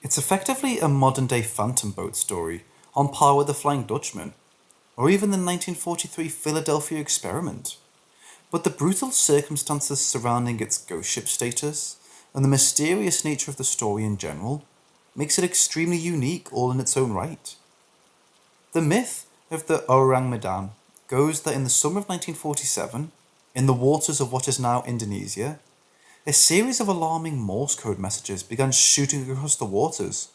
It's effectively a modern-day phantom boat story, on par with the Flying Dutchman, or even the 1943 Philadelphia experiment. But the brutal circumstances surrounding its ghost ship status, and the mysterious nature of the story in general, makes it extremely unique all in its own right. The myth of the Ourang Medan goes that in the summer of 1947, in the waters of what is now Indonesia, a series of alarming Morse code messages began shooting across the waters,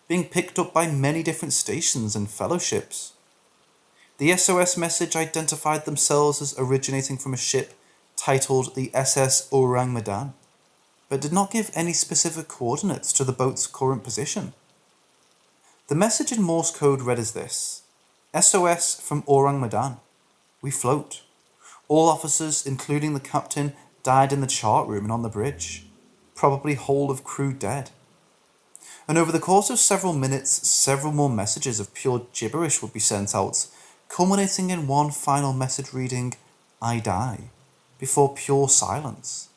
being picked up by many different stations and fellowships. The SOS message identified themselves as originating from a ship titled the S.S Ourang Medan, but did not give any specific coordinates to the boat's current position. The message in Morse code read as this: SOS from Ourang Medan. We float. All officers, including the captain, died in the chart room and on the bridge. Probably whole of crew dead. And over the course of several minutes, several more messages of pure gibberish would be sent out, culminating in one final message reading, I die, before pure silence.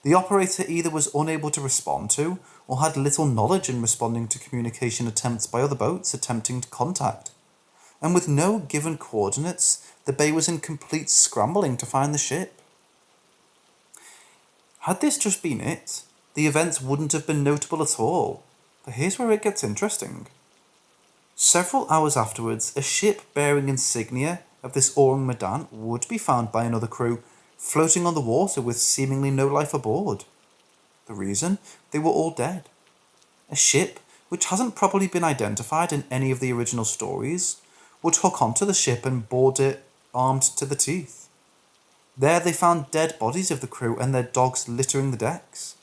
The operator either was unable to respond to, or had little knowledge in responding to communication attempts by other boats attempting to contact. And with no given coordinates, the bay was in complete scrambling to find the ship. Had this just been it, the events wouldn't have been notable at all, but here's where it gets interesting. Several hours afterwards, a ship bearing insignia of this Ourang Medan would be found by another crew, floating on the water with seemingly no life aboard. The reason? They were all dead. A ship, which hasn't properly been identified in any of the original stories, would hook onto the ship and board it armed to the teeth. There they found dead bodies of the crew and their dogs littering the decks.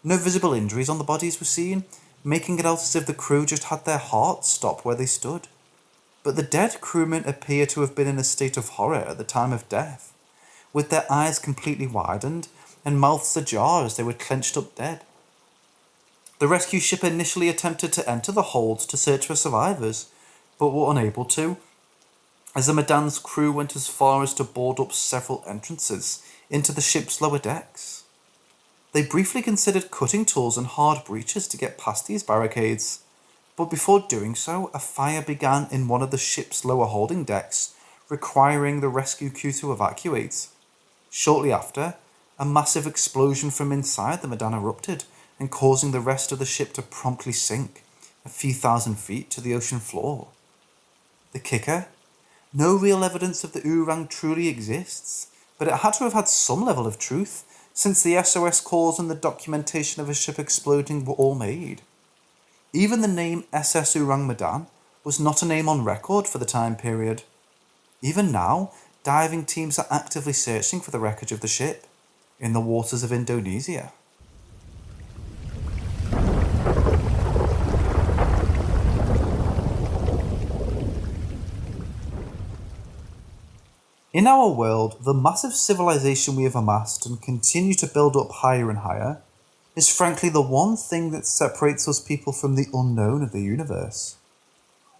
No visible injuries on the bodies were seen, making it out as if the crew just had their hearts stop where they stood. But the dead crewmen appear to have been in a state of horror at the time of death, with their eyes completely widened and mouths ajar as they were clenched up dead. The rescue ship initially attempted to enter the hold to search for survivors, but were unable to, as the Medan's crew went as far as to board up several entrances into the ship's lower decks. They briefly considered cutting tools and hard breaches to get past these barricades, but before doing so, a fire began in one of the ship's lower holding decks, requiring the rescue crew to evacuate. Shortly after, a massive explosion from inside the Medan erupted and causing the rest of the ship to promptly sink a few thousand feet to the ocean floor. The kicker? No real evidence of the Ourang truly exists, but it had to have had some level of truth, since the SOS calls and the documentation of a ship exploding were all made. Even the name S.S Ourang Medan was not a name on record for the time period. Even now, diving teams are actively searching for the wreckage of the ship in the waters of Indonesia. In our world, the massive civilization we have amassed and continue to build up higher and higher is frankly the one thing that separates us people from the unknown of the universe.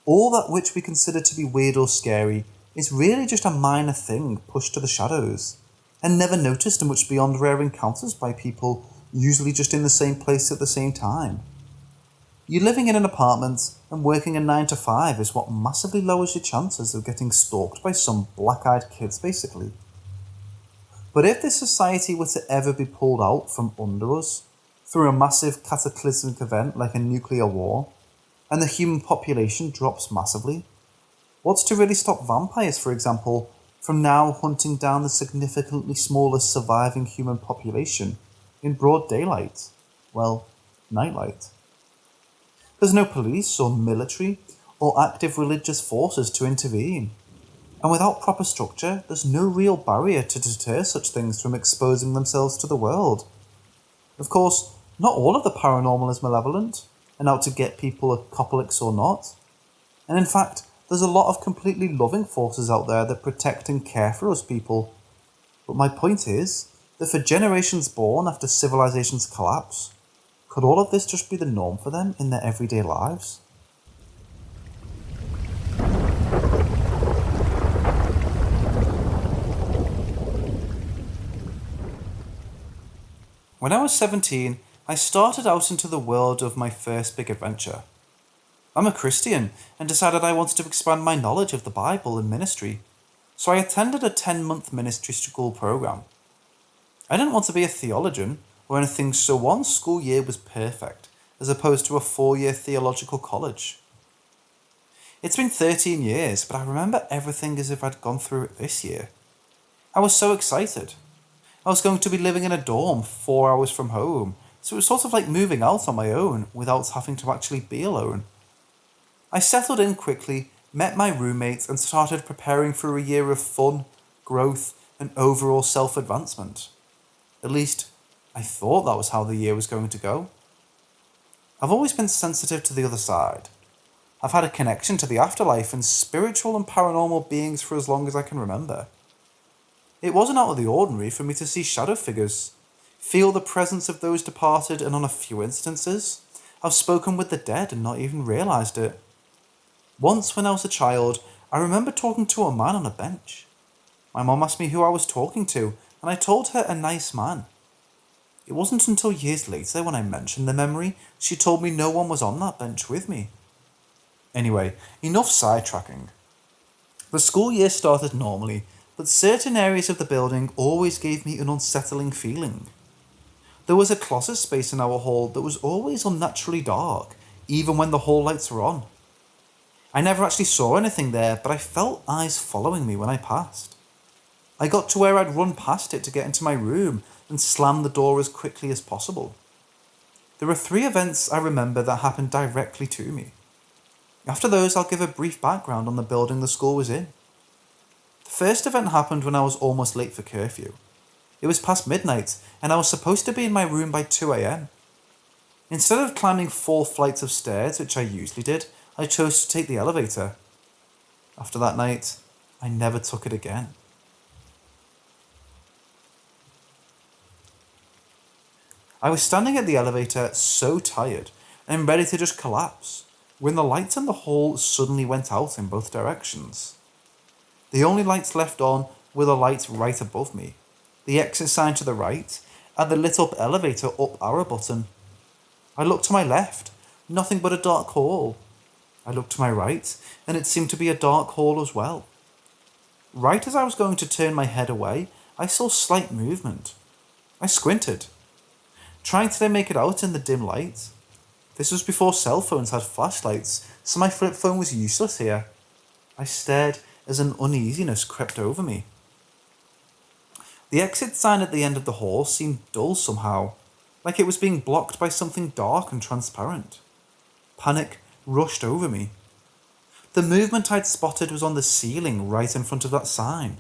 All that which we consider to be weird or scary is really just a minor thing pushed to the shadows, and never noticed and much beyond rare encounters by people usually just in the same place at the same time. You living in an apartment and working a 9 to 5 is what massively lowers your chances of getting stalked by some black-eyed kids basically. But if this society were to ever be pulled out from under us, through a massive cataclysmic event like a nuclear war, and the human population drops massively, what's to really stop vampires, for example, from now hunting down the significantly smaller surviving human population in broad daylight? Well, nightlight. There's no police or military or active religious forces to intervene. And without proper structure, there's no real barrier to deter such things from exposing themselves to the world. Of course, not all of the paranormal is malevolent and out to get people apocalypse or not. And in fact, there's a lot of completely loving forces out there that protect and care for us people. But my point is that for generations born after civilization's collapse, could all of this just be the norm for them in their everyday lives? When I was 17, I started out into the world of my first big adventure. I'm a Christian and decided I wanted to expand my knowledge of the Bible and ministry, so I attended a 10-month ministry school program. I didn't want to be a theologian or anything, so one school year was perfect, as opposed to a 4-year theological college. It's been 13 years, but I remember everything as if I'd gone through it this year. I was so excited. I was going to be living in a dorm 4 hours from home, so it was sort of like moving out on my own without having to actually be alone. I settled in quickly, met my roommates, and started preparing for a year of fun, growth, and overall self-advancement. At least, I thought that was how the year was going to go. I've always been sensitive to the other side. I've had a connection to the afterlife and spiritual and paranormal beings for as long as I can remember. It wasn't out of the ordinary for me to see shadow figures, feel the presence of those departed, and on a few instances, I've spoken with the dead and not even realised it. Once, when I was a child, I remember talking to a man on a bench. My mom asked me who I was talking to, and I told her a nice man. It wasn't until years later, when I mentioned the memory, she told me no one was on that bench with me. Anyway, enough sidetracking. The school year started normally, but certain areas of the building always gave me an unsettling feeling. There was a closet space in our hall that was always unnaturally dark, even when the hall lights were on. I never actually saw anything there, but I felt eyes following me when I passed. I got to where I'd run past it to get into my room and slam the door as quickly as possible. There are 3 events I remember that happened directly to me. After those, I'll give a brief background on the building the school was in. The first event happened when I was almost late for curfew. It was past midnight, and I was supposed to be in my room by 2 a.m. Instead of climbing 4 flights of stairs, which I usually did, I chose to take the elevator. After that night, I never took it again. I was standing at the elevator, so tired, and ready to just collapse, when the lights in the hall suddenly went out in both directions. The only lights left on were the lights right above me, the exit sign to the right, and the lit up elevator up arrow button. I looked to my left, nothing but a dark hall. I looked to my right, and it seemed to be a dark hall as well. Right as I was going to turn my head away, I saw slight movement. I squinted, trying to make it out in the dim light. This was before cell phones had flashlights, so my flip phone was useless here. I stared as an uneasiness crept over me. The exit sign at the end of the hall seemed dull somehow, like it was being blocked by something dark and transparent. Panic rushed over me. The movement I'd spotted was on the ceiling right in front of that sign.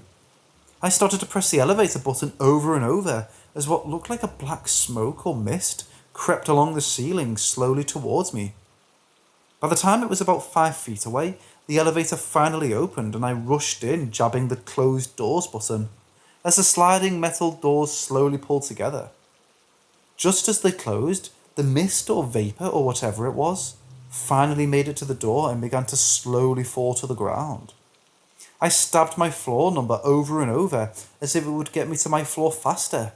I started to press the elevator button over and over as what looked like a black smoke or mist crept along the ceiling slowly towards me. By the time it was about 5 feet away, the elevator finally opened and I rushed in, jabbing the closed doors button, as the sliding metal doors slowly pulled together. Just as they closed, the mist or vapour or whatever it was finally made it to the door and began to slowly fall to the ground. I stabbed my floor number over and over as if it would get me to my floor faster.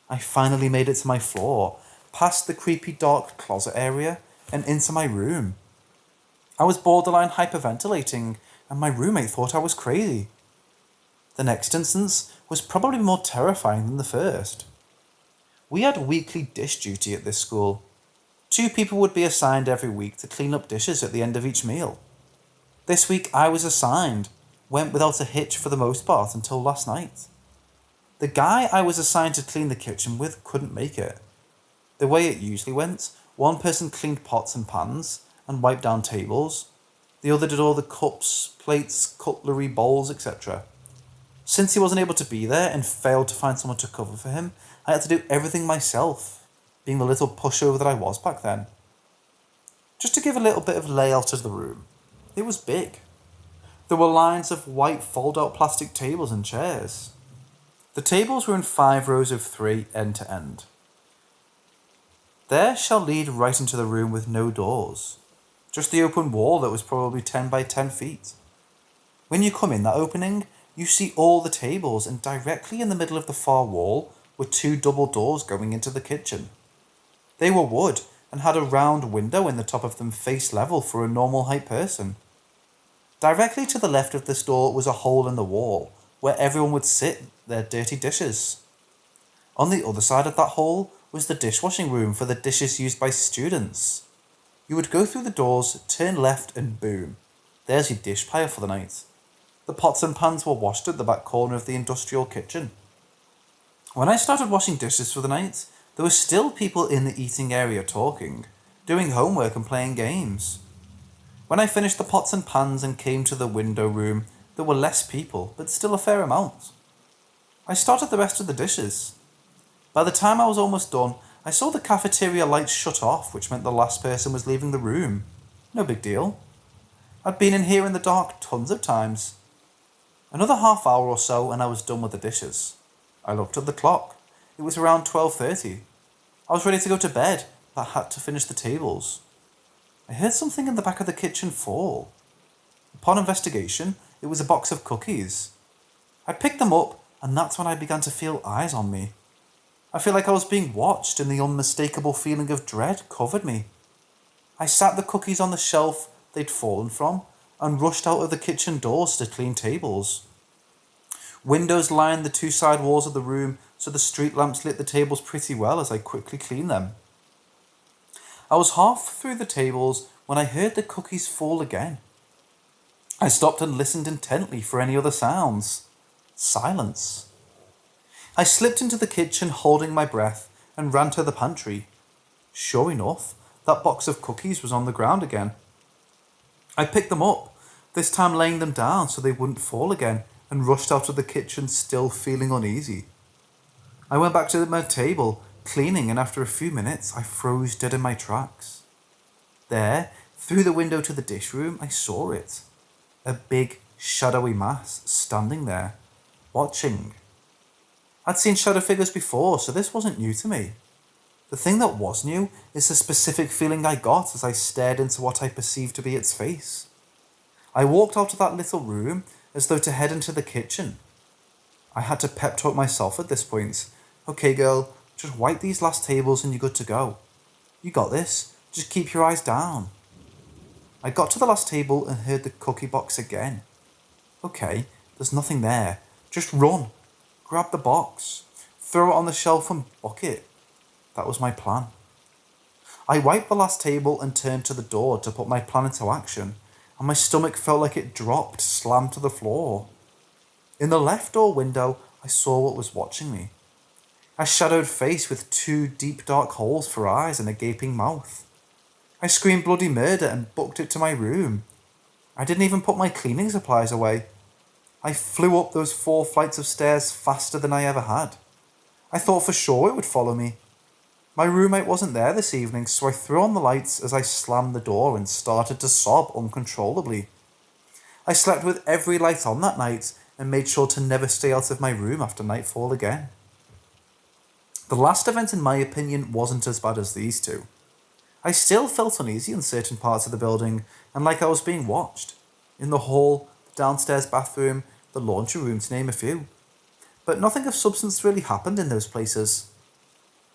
I finally made it to my floor, past the creepy dark closet area, and into my room. I was borderline hyperventilating, and my roommate thought I was crazy. The next instance was probably more terrifying than the first. We had weekly dish duty at this school. 2 people would be assigned every week to clean up dishes at the end of each meal. This week I was assigned, went without a hitch for the most part until last night. The guy I was assigned to clean the kitchen with couldn't make it. The way it usually went, one person cleaned pots and pans and wiped down tables. The other did all the cups, plates, cutlery, bowls, etc. Since he wasn't able to be there and failed to find someone to cover for him, I had to do everything myself, being the little pushover that I was back then. Just to give a little bit of layout of the room, it was big. There were lines of white fold-out plastic tables and chairs. The tables were in 5 rows of 3, end to end. There shall lead right into the room with no doors, just the open wall that was probably 10 by 10 feet. When you come in that opening, you see all the tables, and directly in the middle of the far wall were 2 double doors going into the kitchen. They were wood and had a round window in the top of them face level for a normal height person. Directly to the left of this door was a hole in the wall where everyone would sit their dirty dishes. On the other side of that hole was the dishwashing room for the dishes used by students. You would go through the doors, turn left, and boom, there's your dish pile for the night. The pots and pans were washed at the back corner of the industrial kitchen. When I started washing dishes for the night, there were still people in the eating area talking, doing homework and playing games. When I finished the pots and pans and came to the window room, there were less people, but still a fair amount. I started the rest of the dishes. By the time I was almost done, I saw the cafeteria lights shut off, which meant the last person was leaving the room. No big deal. I'd been in here in the dark tons of times. Another half hour or so and I was done with the dishes. I looked at the clock. It was around 12:30. I was ready to go to bed, but I had to finish the tables. I heard something in the back of the kitchen fall. Upon investigation, it was a box of cookies. I picked them up, and that's when I began to feel eyes on me. I feel like I was being watched, and the unmistakable feeling of dread covered me. I sat the cookies on the shelf they'd fallen from, and rushed out of the kitchen doors to clean tables. Windows lined the two side walls of the room, so the street lamps lit the tables pretty well as I quickly cleaned them. I was half through the tables when I heard the cookies fall again. I stopped and listened intently for any other sounds. Silence. I slipped into the kitchen holding my breath and ran to the pantry. Sure enough, that box of cookies was on the ground again. I picked them up, this time laying them down so they wouldn't fall again, and rushed out of the kitchen still feeling uneasy. I went back to my table, cleaning, and after a few minutes I froze dead in my tracks. There, through the window to the dish room, I saw it. A big, shadowy mass standing there, watching. I'd seen shadow figures before, so this wasn't new to me. The thing that was new is the specific feeling I got as I stared into what I perceived to be its face. I walked out of that little room as though to head into the kitchen. I had to pep talk myself at this point. Okay, girl, just wipe these last tables and you're good to go. You got this, just keep your eyes down. I got to the last table and heard the cookie box again. Okay, there's nothing there. Just run. Grab the box. Throw it on the shelf and book it. That was my plan. I wiped the last table and turned to the door to put my plan into action, and my stomach felt like it dropped, slammed to the floor. In the left door window, I saw what was watching me. A shadowed face with two deep dark holes for eyes and a gaping mouth. I screamed bloody murder and booked it to my room. I didn't even put my cleaning supplies away. I flew up those 4 flights of stairs faster than I ever had. I thought for sure it would follow me. My roommate wasn't there this evening, so I threw on the lights as I slammed the door and started to sob uncontrollably. I slept with every light on that night and made sure to never stay out of my room after nightfall again. The last event, in my opinion, wasn't as bad as these two. I still felt uneasy in certain parts of the building and like I was being watched. In the hall, the downstairs bathroom, the laundry room, to name a few. But nothing of substance really happened in those places.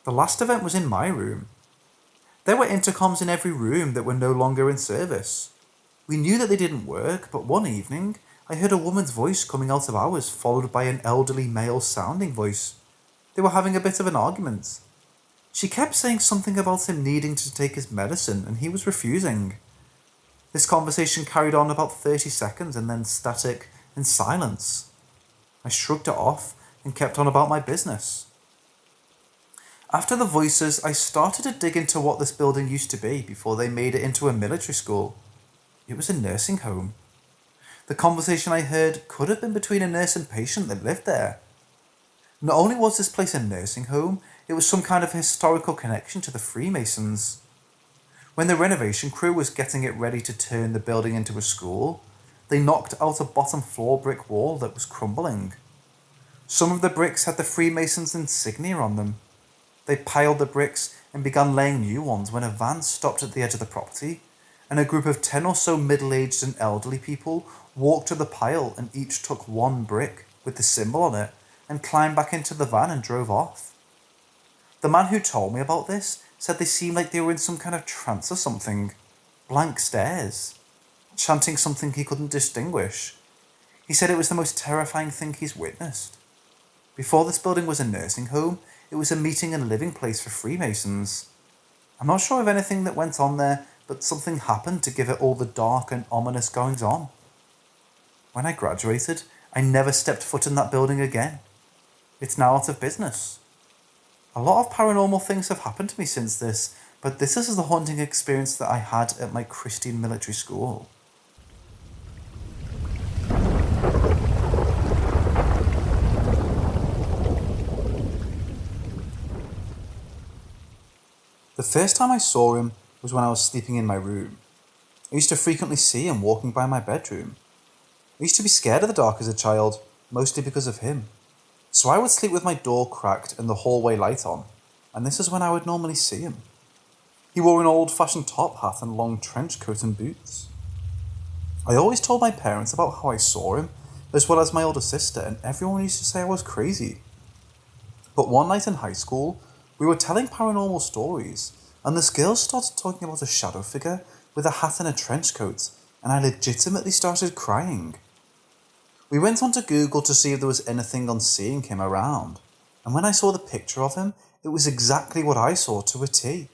The last event was in my room. There were intercoms in every room that were no longer in service. We knew that they didn't work, but one evening, I heard a woman's voice coming out of ours, followed by an elderly male-sounding voice. They were having a bit of an argument. She kept saying something about him needing to take his medicine, and he was refusing. This conversation carried on about 30 seconds, and then static and silence. I shrugged it off and kept on about my business. After the voices, I started to dig into what this building used to be before they made it into a military school. It was a nursing home. The conversation I heard could have been between a nurse and patient that lived there. Not only was this place a nursing home, it was some kind of historical connection to the Freemasons. When the renovation crew was getting it ready to turn the building into a school, they knocked out a bottom floor brick wall that was crumbling. Some of the bricks had the Freemasons' insignia on them. They piled the bricks and began laying new ones when a van stopped at the edge of the property, and a group of 10 or so middle-aged and elderly people walked to the pile and each took one brick with the symbol on it and climbed back into the van and drove off. The man who told me about this said they seemed like they were in some kind of trance or something. Blank stares, chanting something he couldn't distinguish. He said it was the most terrifying thing he's witnessed. Before this building was a nursing home, it was a meeting and living place for Freemasons. I'm not sure of anything that went on there, but something happened to give it all the dark and ominous goings on. When I graduated, I never stepped foot in that building again. It's now out of business. A lot of paranormal things have happened to me since this, but this is the haunting experience that I had at my Christian military school. The first time I saw him was when I was sleeping in my room. I used to frequently see him walking by my bedroom. I used to be scared of the dark as a child, mostly because of him. So I would sleep with my door cracked and the hallway light on, and this is when I would normally see him. He wore an old-fashioned top hat and long trench coat and boots. I always told my parents about how I saw him, as well as my older sister, and everyone used to say I was crazy. But one night in high school, we were telling paranormal stories, and this girl started talking about a shadow figure with a hat and a trench coat, and I legitimately started crying. We went onto Google to see if there was anything on seeing him around, and when I saw the picture of him, it was exactly what I saw to a T.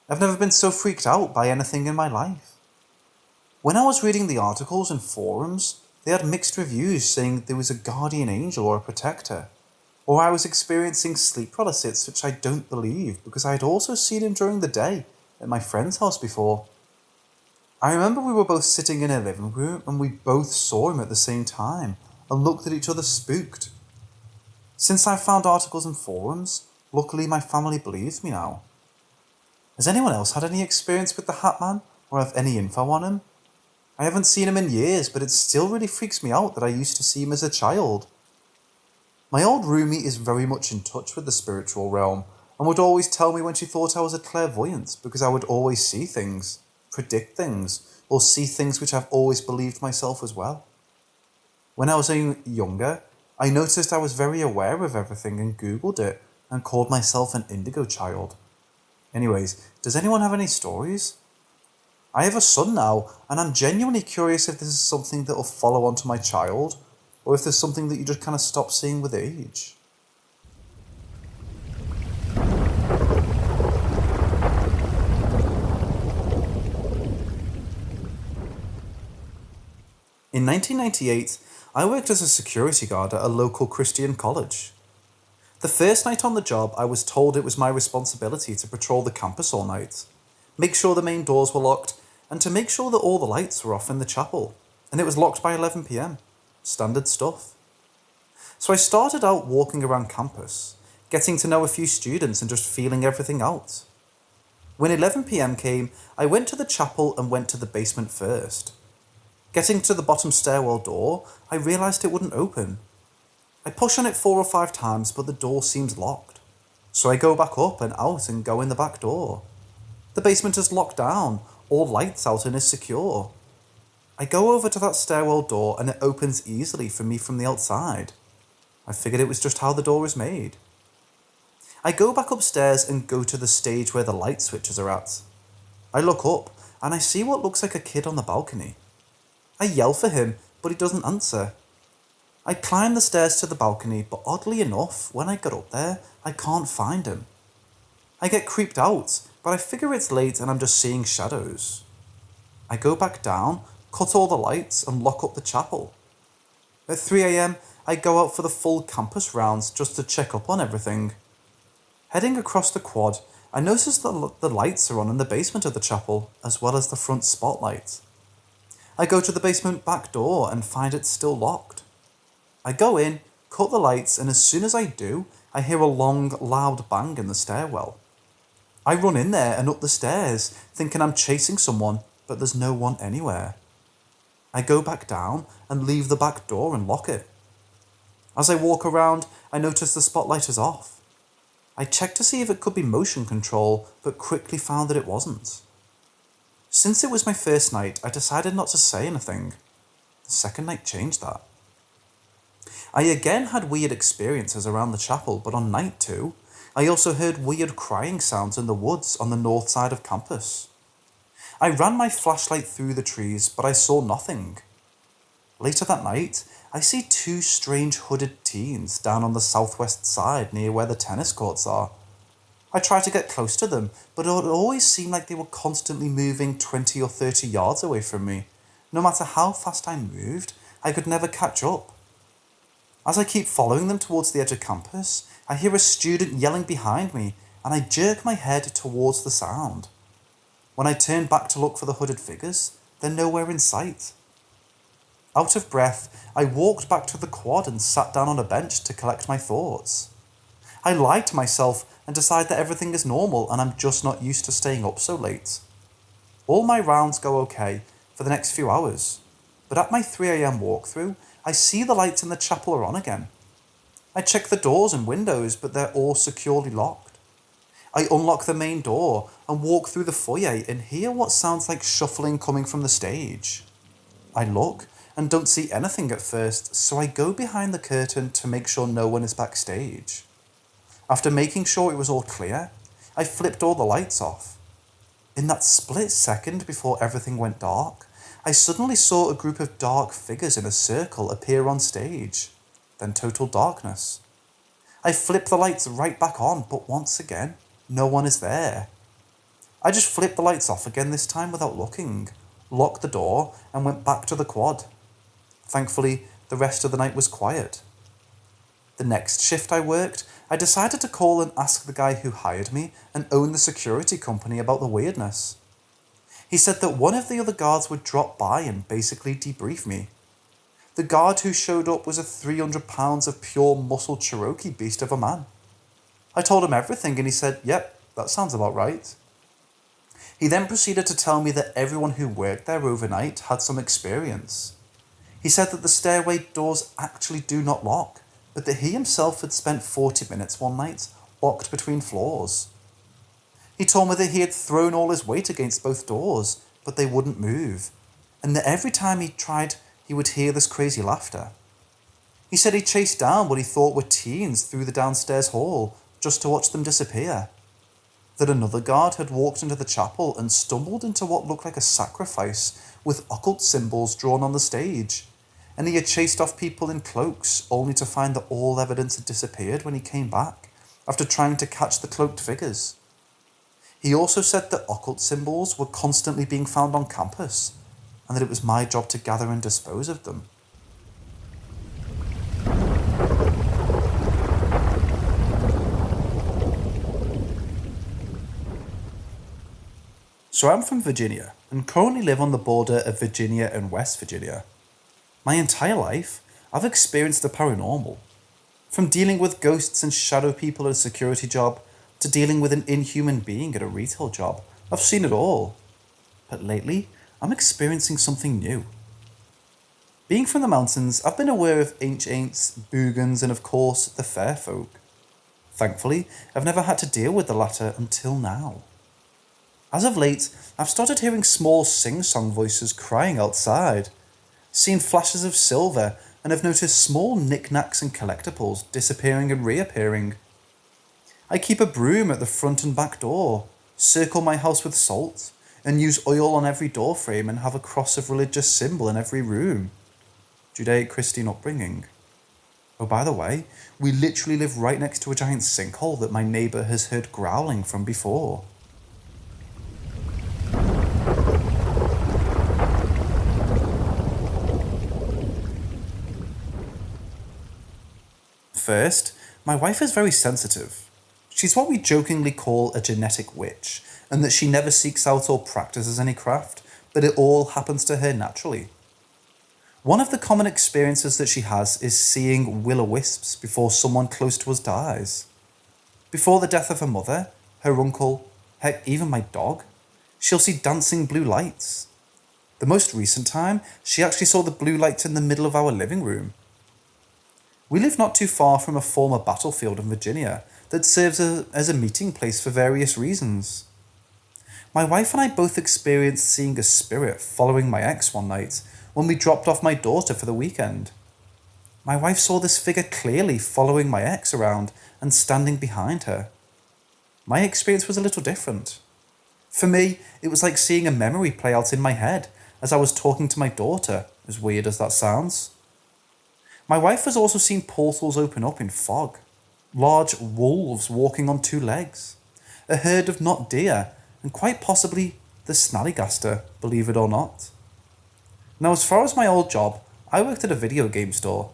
I've never been so freaked out by anything in my life. When I was reading the articles and forums, they had mixed reviews saying there was a guardian angel or a protector, or I was experiencing sleep paralysis, which I don't believe because I had also seen him during the day at my friend's house before. I remember we were both sitting in a living room and we both saw him at the same time and looked at each other spooked. Since I found articles and forums, luckily my family believes me now. Has anyone else had any experience with the Hat Man or have any info on him? I haven't seen him in years, but it still really freaks me out that I used to see him as a child. My old roomie is very much in touch with the spiritual realm and would always tell me when she thought I was a clairvoyant because I would always see things, predict things, or see things which I've always believed myself as well. When I was younger, I noticed I was very aware of everything and Googled it and called myself an indigo child. Anyways, does anyone have any stories? I have a son now, and I'm genuinely curious if this is something that will follow on to my child, or if there's something that you just kind of stop seeing with age. In 1998, I worked as a security guard at a local Christian college. The first night on the job, I was told it was my responsibility to patrol the campus all night, make sure the main doors were locked, and to make sure that all the lights were off in the chapel, and it was locked by 11 PM. Standard stuff. So I started out walking around campus, getting to know a few students and just feeling everything out. When 11 PM came, I went to the chapel and went to the basement first. Getting to the bottom stairwell door, I realised it wouldn't open. I push on it 4 or 5 times, but the door seems locked. So I go back up and out and go in the back door. The basement is locked down, all lights out and is secure. I go over to that stairwell door and it opens easily for me from the outside. I figured it was just how the door is made. I go back upstairs and go to the stage where the light switches are at. I look up and I see what looks like a kid on the balcony. I yell for him, but he doesn't answer. I climb the stairs to the balcony, but oddly enough, when I get up there, I can't find him. I get creeped out, but I figure it's late and I'm just seeing shadows. I go back down, cut all the lights, and lock up the chapel. At 3 AM, I go out for the full campus rounds just to check up on everything. Heading across the quad, I notice that the lights are on in the basement of the chapel, as well as the front spotlight. I go to the basement back door and find it still locked. I go in, cut the lights, and as soon as I do, I hear a long, loud bang in the stairwell. I run in there and up the stairs, thinking I'm chasing someone, but there's no one anywhere. I go back down and leave the back door and lock it. As I walk around, I notice the spotlight is off. I checked to see if it could be motion control, but quickly found that it wasn't. Since it was my first night, I decided not to say anything. The second night changed that. I again had weird experiences around the chapel, but on night 2, I also heard weird crying sounds in the woods on the north side of campus. I ran my flashlight through the trees, but I saw nothing. Later that night, I see two strange hooded teens down on the southwest side near where the tennis courts are. I tried to get close to them, but it would always seem like they were constantly moving 20 or 30 yards away from me. No matter how fast I moved, I could never catch up. As I keep following them towards the edge of campus, I hear a student yelling behind me, and I jerk my head towards the sound. When I turn back to look for the hooded figures, they're nowhere in sight. Out of breath, I walked back to the quad and sat down on a bench to collect my thoughts. I lied to myself and decide that everything is normal and I'm just not used to staying up so late. All my rounds go okay for the next few hours, but at my 3 a.m. walkthrough, I see the lights in the chapel are on again. I check the doors and windows, but they're all securely locked. I unlock the main door and walk through the foyer and hear what sounds like shuffling coming from the stage. I look and don't see anything at first, so I go behind the curtain to make sure no one is backstage. After making sure it was all clear, I flipped all the lights off. In that split second before everything went dark, I suddenly saw a group of dark figures in a circle appear on stage, then total darkness. I flip the lights right back on, but once again, no one is there. I just flipped the lights off again this time without looking, locked the door, and went back to the quad. Thankfully, the rest of the night was quiet. The next shift I worked, I decided to call and ask the guy who hired me and owned the security company about the weirdness. He said that one of the other guards would drop by and basically debrief me. The guard who showed up was a 300 pounds of pure muscle Cherokee beast of a man. I told him everything and he said, "Yep, that sounds about right." He then proceeded to tell me that everyone who worked there overnight had some experience. He said that the stairway doors actually do not lock, but that he himself had spent 40 minutes one night locked between floors. He told me that he had thrown all his weight against both doors, but they wouldn't move, and that every time he tried, he would hear this crazy laughter. He said he chased down what he thought were teens through the downstairs hall just to watch them disappear. That another guard had walked into the chapel and stumbled into what looked like a sacrifice with occult symbols drawn on the stage, and he had chased off people in cloaks only to find that all evidence had disappeared when he came back after trying to catch the cloaked figures. He also said that occult symbols were constantly being found on campus, and that it was my job to gather and dispose of them. So I'm from Virginia, and currently live on the border of Virginia and West Virginia. My entire life, I've experienced the paranormal. From dealing with ghosts and shadow people at a security job, to dealing with an inhuman being at a retail job, I've seen it all. But lately, I'm experiencing something new. Being from the mountains, I've been aware of ancients, boogans, and of course, the fair folk. Thankfully, I've never had to deal with the latter until now. As of late, I've started hearing small sing-song voices crying outside, seen flashes of silver, and have noticed small knickknacks and collectibles disappearing and reappearing. I keep a broom at the front and back door, circle my house with salt, and use oil on every door frame and have a cross of religious symbol in every room. Judeo-Christian upbringing. Oh, by the way, we literally live right next to a giant sinkhole that my neighbour has heard growling from before. First, my wife is very sensitive. She's what we jokingly call a genetic witch, and that she never seeks out or practices any craft, but it all happens to her naturally. One of the common experiences that she has is seeing will-o-wisps before someone close to us dies. Before the death of her mother, her uncle, heck, even my dog, she'll see dancing blue lights. The most recent time, she actually saw the blue lights in the middle of our living room. We live not too far from a former battlefield in Virginia that serves as a meeting place for various reasons. My wife and I both experienced seeing a spirit following my ex one night when we dropped off my daughter for the weekend. My wife saw this figure clearly following my ex around and standing behind her, My experience was a little different. For me, it was like seeing a memory play out in my head as I was talking to my daughter, as weird as that sounds. My wife has also seen portals open up in fog, large wolves walking on two legs, a herd of not deer, and quite possibly the snallygaster, believe it or not. Now, as far as my old job, I worked at a video game store.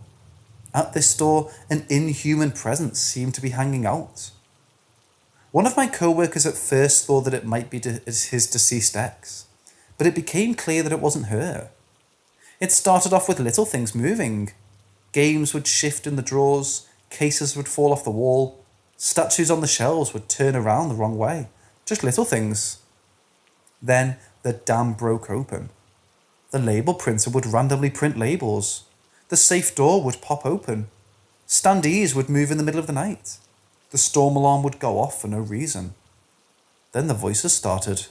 At this store, an inhuman presence seemed to be hanging out. One of my co-workers at first thought that it might be his deceased ex, but it became clear that it wasn't her. It started off with little things moving. Games would shift in the drawers, cases would fall off the wall, statues on the shelves would turn around the wrong way. Just little things. Then the dam broke open. The label printer would randomly print labels. The safe door would pop open. Standees would move in the middle of the night. The storm alarm would go off for no reason. Then the voices started.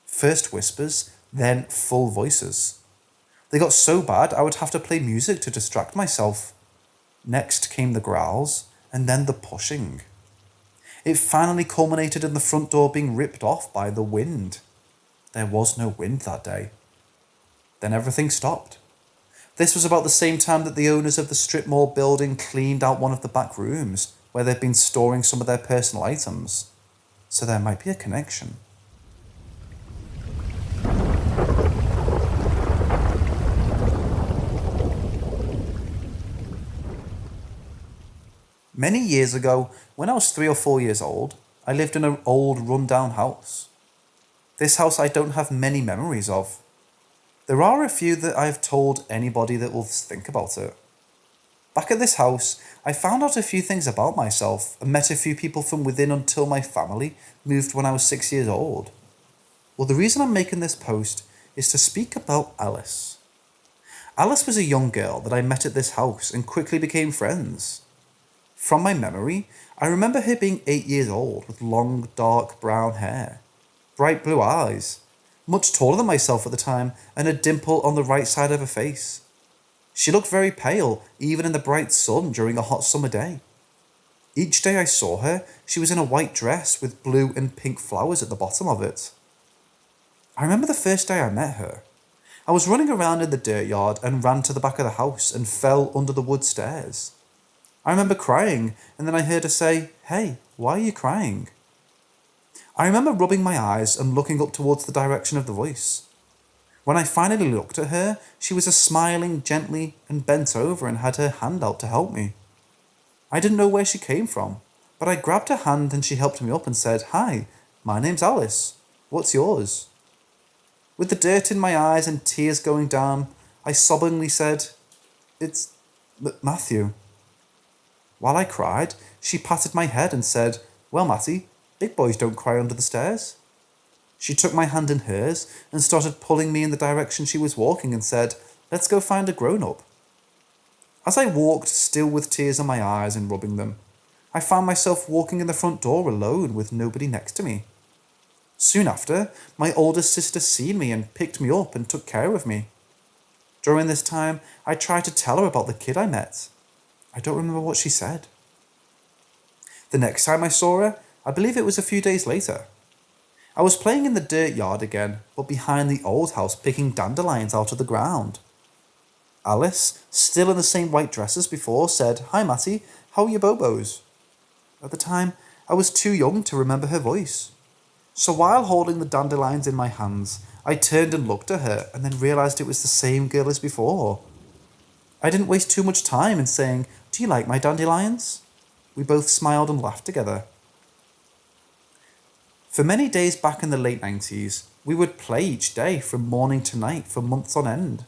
First whispers, then full voices. They got so bad I would have to play music to distract myself. Next came the growls, and then the pushing. It finally culminated in the front door being ripped off by the wind. There was no wind that day. Then everything stopped. This was about the same time that the owners of the strip mall building cleaned out one of the back rooms where they'd been storing some of their personal items. So there might be a connection. Many years ago, when I was 3 or 4 years old, I lived in an old run-down house. This house I don't have many memories of. There are a few that I've told anybody that will think about it. Back at this house, I found out a few things about myself and met a few people from within until my family moved when I was 6 years old. Well, the reason I'm making this post is to speak about Alice. Alice was a young girl that I met at this house and quickly became friends. From my memory, I remember her being 8 years old with long, dark brown hair, bright blue eyes, much taller than myself at the time, and a dimple on the right side of her face. She looked very pale, even in the bright sun during a hot summer day. Each day I saw her, she was in a white dress with blue and pink flowers at the bottom of it. I remember the first day I met her. I was running around in the dirt yard and ran to the back of the house and fell under the wood stairs. I remember crying, and then I heard her say, "Hey, why are you crying?" I remember rubbing my eyes and looking up towards the direction of the voice. When I finally looked at her, she was smiling gently and bent over and had her hand out to help me. I didn't know where she came from, but I grabbed her hand and she helped me up and said, "Hi, my name's Alice. What's yours?" With the dirt in my eyes and tears going down, I sobbingly said, "It's Matthew." While I cried, she patted my head and said, "Well, Matty, big boys don't cry under the stairs." She took my hand in hers and started pulling me in the direction she was walking and said, "Let's go find a grown-up." As I walked, still with tears in my eyes and rubbing them, I found myself walking in the front door alone with nobody next to me. Soon after, my oldest sister seen me and picked me up and took care of me. During this time, I tried to tell her about the kid I met. I don't remember what she said. The next time I saw her, I believe it was a few days later. I was playing in the dirt yard again, but behind the old house picking dandelions out of the ground. Alice, still in the same white dress as before, said, "Hi Matty, how are your bobos?" At the time, I was too young to remember her voice. So while holding the dandelions in my hands, I turned and looked at her and then realised it was the same girl as before. I didn't waste too much time in saying, "Do you like my dandelions?" We both smiled and laughed together. For many days back in the late 90s, we would play each day from morning to night for months on end.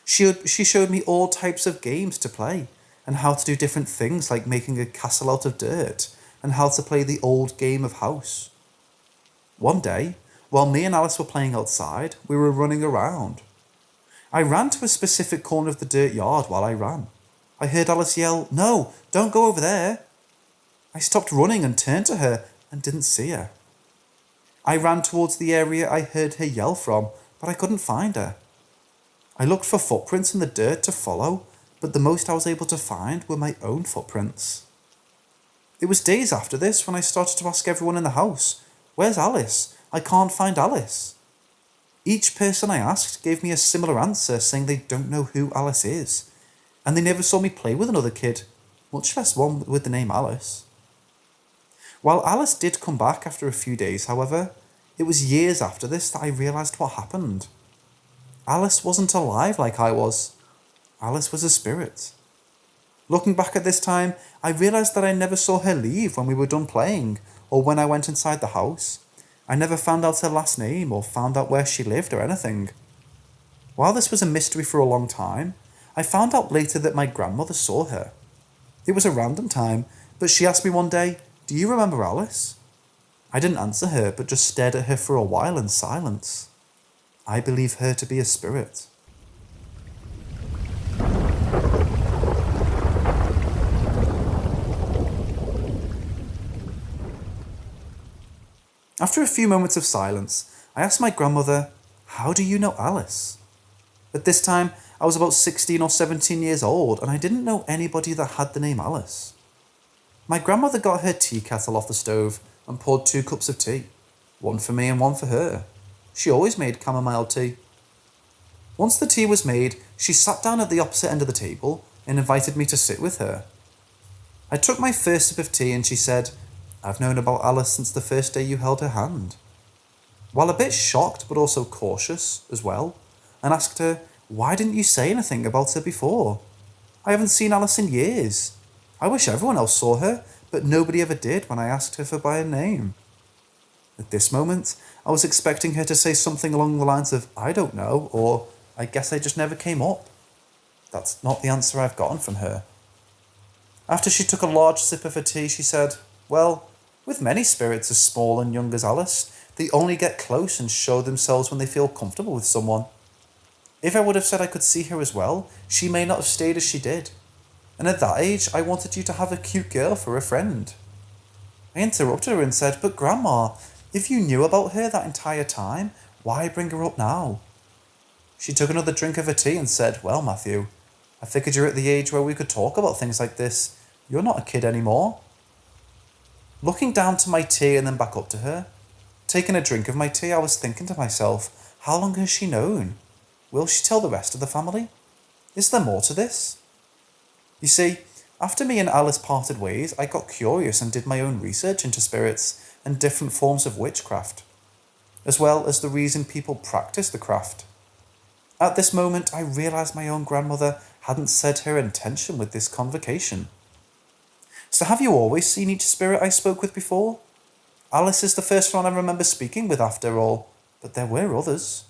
She showed me all types of games to play and how to do different things like making a castle out of dirt and how to play the old game of house. One day, while me and Alice were playing outside, we were running around. I ran to a specific corner of the dirt yard while I ran. I heard Alice yell, "No, don't go over there." I stopped running and turned to her and didn't see her. I ran towards the area I heard her yell from, but I couldn't find her. I looked for footprints in the dirt to follow, but the most I was able to find were my own footprints. It was days after this when I started to ask everyone in the house, "Where's Alice? I can't find Alice." Each person I asked gave me a similar answer, saying they don't know who Alice is, and they never saw me play with another kid, much less one with the name Alice. While Alice did come back after a few days, however, it was years after this that I realised what happened. Alice wasn't alive like I was. Alice was a spirit. Looking back at this time, I realised that I never saw her leave when we were done playing, or when I went inside the house. I never found out her last name or found out where she lived or anything. While this was a mystery for a long time, I found out later that my grandmother saw her. It was a random time, but she asked me one day, "Do you remember Alice?" I didn't answer her, but just stared at her for a while in silence. I believe her to be a spirit. After a few moments of silence, I asked my grandmother, "How do you know Alice?" At this time, I was about 16 or 17 years old, and I didn't know anybody that had the name Alice. My grandmother got her tea kettle off the stove and poured 2 cups of tea, one for me and one for her. She always made chamomile tea. Once the tea was made, she sat down at the opposite end of the table and invited me to sit with her. I took my first sip of tea and she said, "I've known about Alice since the first day you held her hand." While a bit shocked but also cautious as well, and asked her, "Why didn't you say anything about her before? I haven't seen Alice in years. I wish everyone else saw her, but nobody ever did when I asked her for by her name." At this moment, I was expecting her to say something along the lines of, "I don't know," or "I guess I just never came up." That's not the answer I've gotten from her. After she took a large sip of her tea, she said, "Well, with many spirits as small and young as Alice, they only get close and show themselves when they feel comfortable with someone. If I would have said I could see her as well, she may not have stayed as she did. And at that age, I wanted you to have a cute girl for a friend." I interrupted her and said, "But Grandma, if you knew about her that entire time, why bring her up now?" She took another drink of her tea and said, "Well, Matthew, I figured you're at the age where we could talk about things like this. You're not a kid anymore." Looking down to my tea and then back up to her, taking a drink of my tea, I was thinking to myself, how long has she known? Will she tell the rest of the family? Is there more to this? You see, after me and Alice parted ways, I got curious and did my own research into spirits and different forms of witchcraft, as well as the reason people practice the craft. At this moment, I realised my own grandmother hadn't said her intention with this convocation. So have you always seen each spirit I spoke with before? Alice is the first one I remember speaking with after all, but there were others.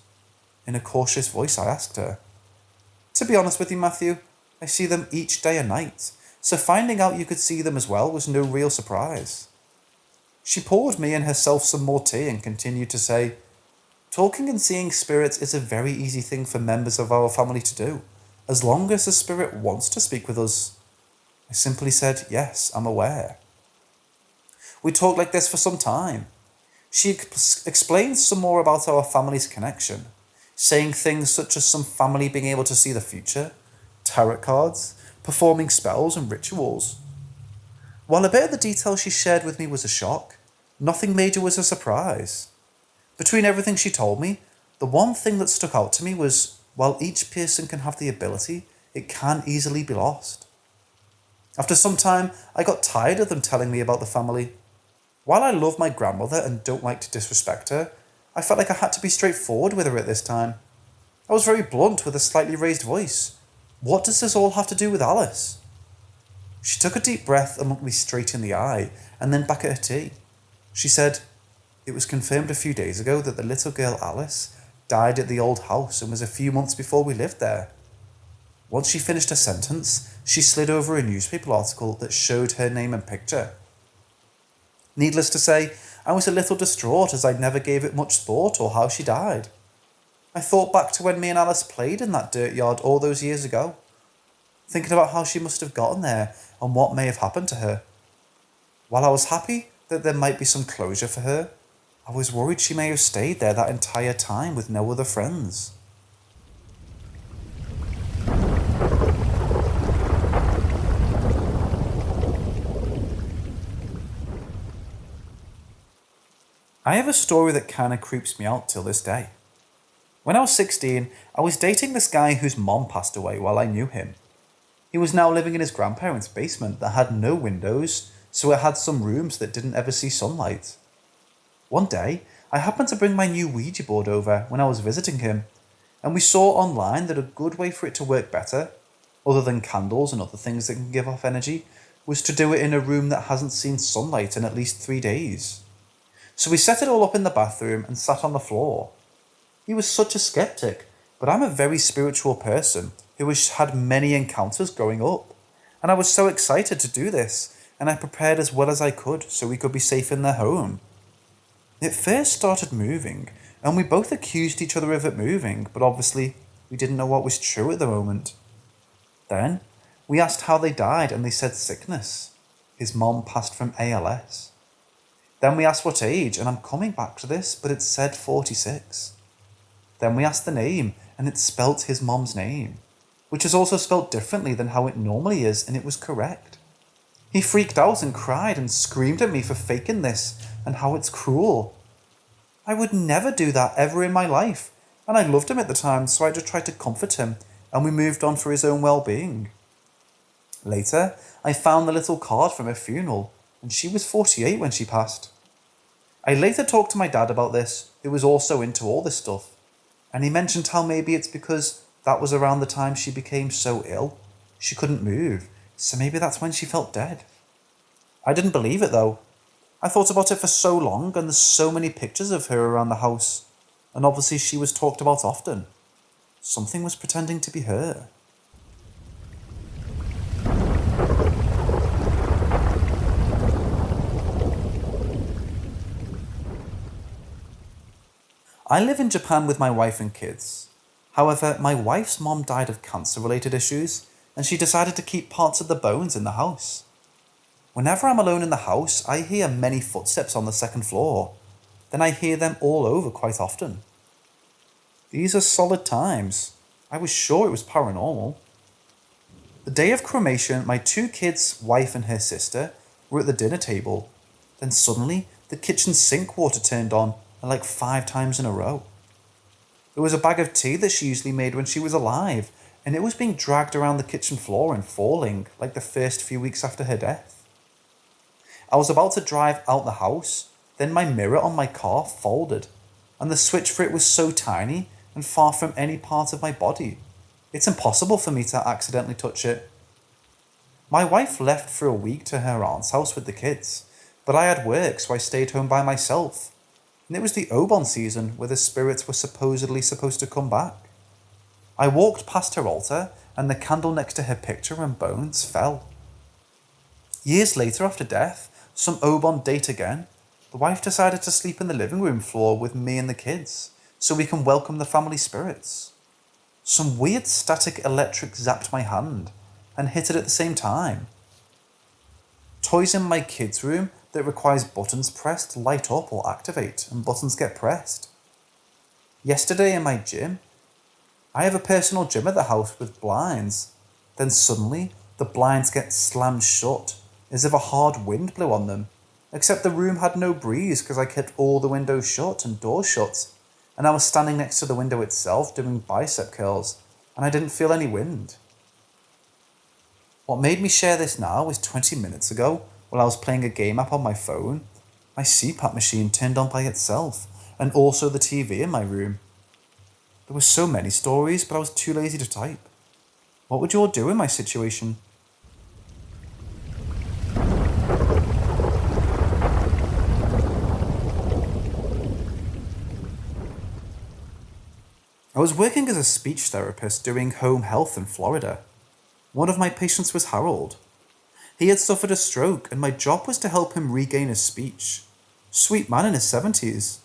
In a cautious voice I asked her. To be honest with you, Matthew, I see them each day and night, so finding out you could see them as well was no real surprise. She poured me and herself some more tea and continued to say, "Talking and seeing spirits is a very easy thing for members of our family to do, as long as the spirit wants to speak with us." I simply said, "Yes, I'm aware." We talked like this for some time. She explained some more about our family's connection, saying things such as some family being able to see the future, tarot cards, performing spells and rituals. While a bit of the detail she shared with me was a shock, nothing major was a surprise. Between everything she told me, the one thing that stuck out to me was, while each person can have the ability, it can easily be lost. After some time, I got tired of them telling me about the family. While I love my grandmother and don't like to disrespect her, I felt like I had to be straightforward with her at this time. I was very blunt with a slightly raised voice. "What does this all have to do with Alice?" She took a deep breath and looked me straight in the eye, and then back at her tea. She said, "It was confirmed a few days ago that the little girl Alice died at the old house and was a few months before we lived there." Once she finished her sentence, she slid over a newspaper article that showed her name and picture. Needless to say, I was a little distraught as I never gave it much thought or how she died. I thought back to when me and Alice played in that dirt yard all those years ago, thinking about how she must have gotten there and what may have happened to her. While I was happy that there might be some closure for her, I was worried she may have stayed there that entire time with no other friends. I have a story that kinda creeps me out till this day. When I was 16, I was dating this guy whose mom passed away while I knew him. He was now living in his grandparents' basement that had no windows, so it had some rooms that didn't ever see sunlight. One day, I happened to bring my new Ouija board over when I was visiting him, and we saw online that a good way for it to work better, other than candles and other things that can give off energy, was to do it in a room that hasn't seen sunlight in at least 3 days. So we set it all up in the bathroom and sat on the floor. He was such a skeptic, but I'm a very spiritual person who has had many encounters growing up, and I was so excited to do this, and I prepared as well as I could so we could be safe in their home. It first started moving, and we both accused each other of it moving, but obviously we didn't know what was true at the moment. Then we asked how they died, and they said sickness. His mom passed from ALS. Then we asked what age, and I'm coming back to this, but it said 46. Then we asked the name, and it spelt his mom's name, which is also spelt differently than how it normally is, and it was correct. He freaked out and cried and screamed at me for faking this, and how it's cruel. I would never do that ever in my life, and I loved him at the time, so I just tried to comfort him, and we moved on for his own well-being. Later, I found the little card from her funeral, and she was 48 when she passed. I later talked to my dad about this, who was also into all this stuff, and he mentioned how maybe it's because that was around the time she became so ill, she couldn't move, so maybe that's when she felt dead. I didn't believe it though. I thought about it for so long, and there's so many pictures of her around the house, and obviously she was talked about often. Something was pretending to be her. I live in Japan with my wife and kids. However, my wife's mom died of cancer-related issues, and she decided to keep parts of the bones in the house. Whenever I'm alone in the house, I hear many footsteps on the second floor. Then I hear them all over quite often. These are solid times. I was sure it was paranormal. The day of cremation, my 2 kids, wife and her sister, were at the dinner table. Then suddenly, the kitchen sink water turned on, and like 5 times in a row. There was a bag of tea that she usually made when she was alive, and it was being dragged around the kitchen floor and falling, like the first few weeks after her death. I was about to drive out the house, then my mirror on my car folded, and the switch for it was so tiny and far from any part of my body. It's impossible for me to accidentally touch it. My wife left for a week to her aunt's house with the kids, but I had work, so I stayed home by myself. And it was the Obon season where the spirits were supposedly supposed to come back. I walked past her altar, and the candle next to her picture and bones fell. Years later, after death, some Obon date again, the wife decided to sleep in the living room floor with me and the kids, so we can welcome the family spirits. Some weird static electric zapped my hand, and hit it at the same time. Toys in my kids' room that requires buttons pressed light up or activate, and buttons get pressed. Yesterday in my gym, I have a personal gym at the house with blinds. Then suddenly, the blinds get slammed shut, as if a hard wind blew on them, except the room had no breeze because I kept all the windows shut and doors shut, and I was standing next to the window itself doing bicep curls, and I didn't feel any wind. What made me share this now was 20 minutes ago, while I was playing a game app on my phone, my CPAP machine turned on by itself, and also the TV in my room. There were so many stories, but I was too lazy to type. What would you all do in my situation? I was working as a speech therapist doing home health in Florida. One of my patients was Harold. He had suffered a stroke, and my job was to help him regain his speech. Sweet man in his 70s.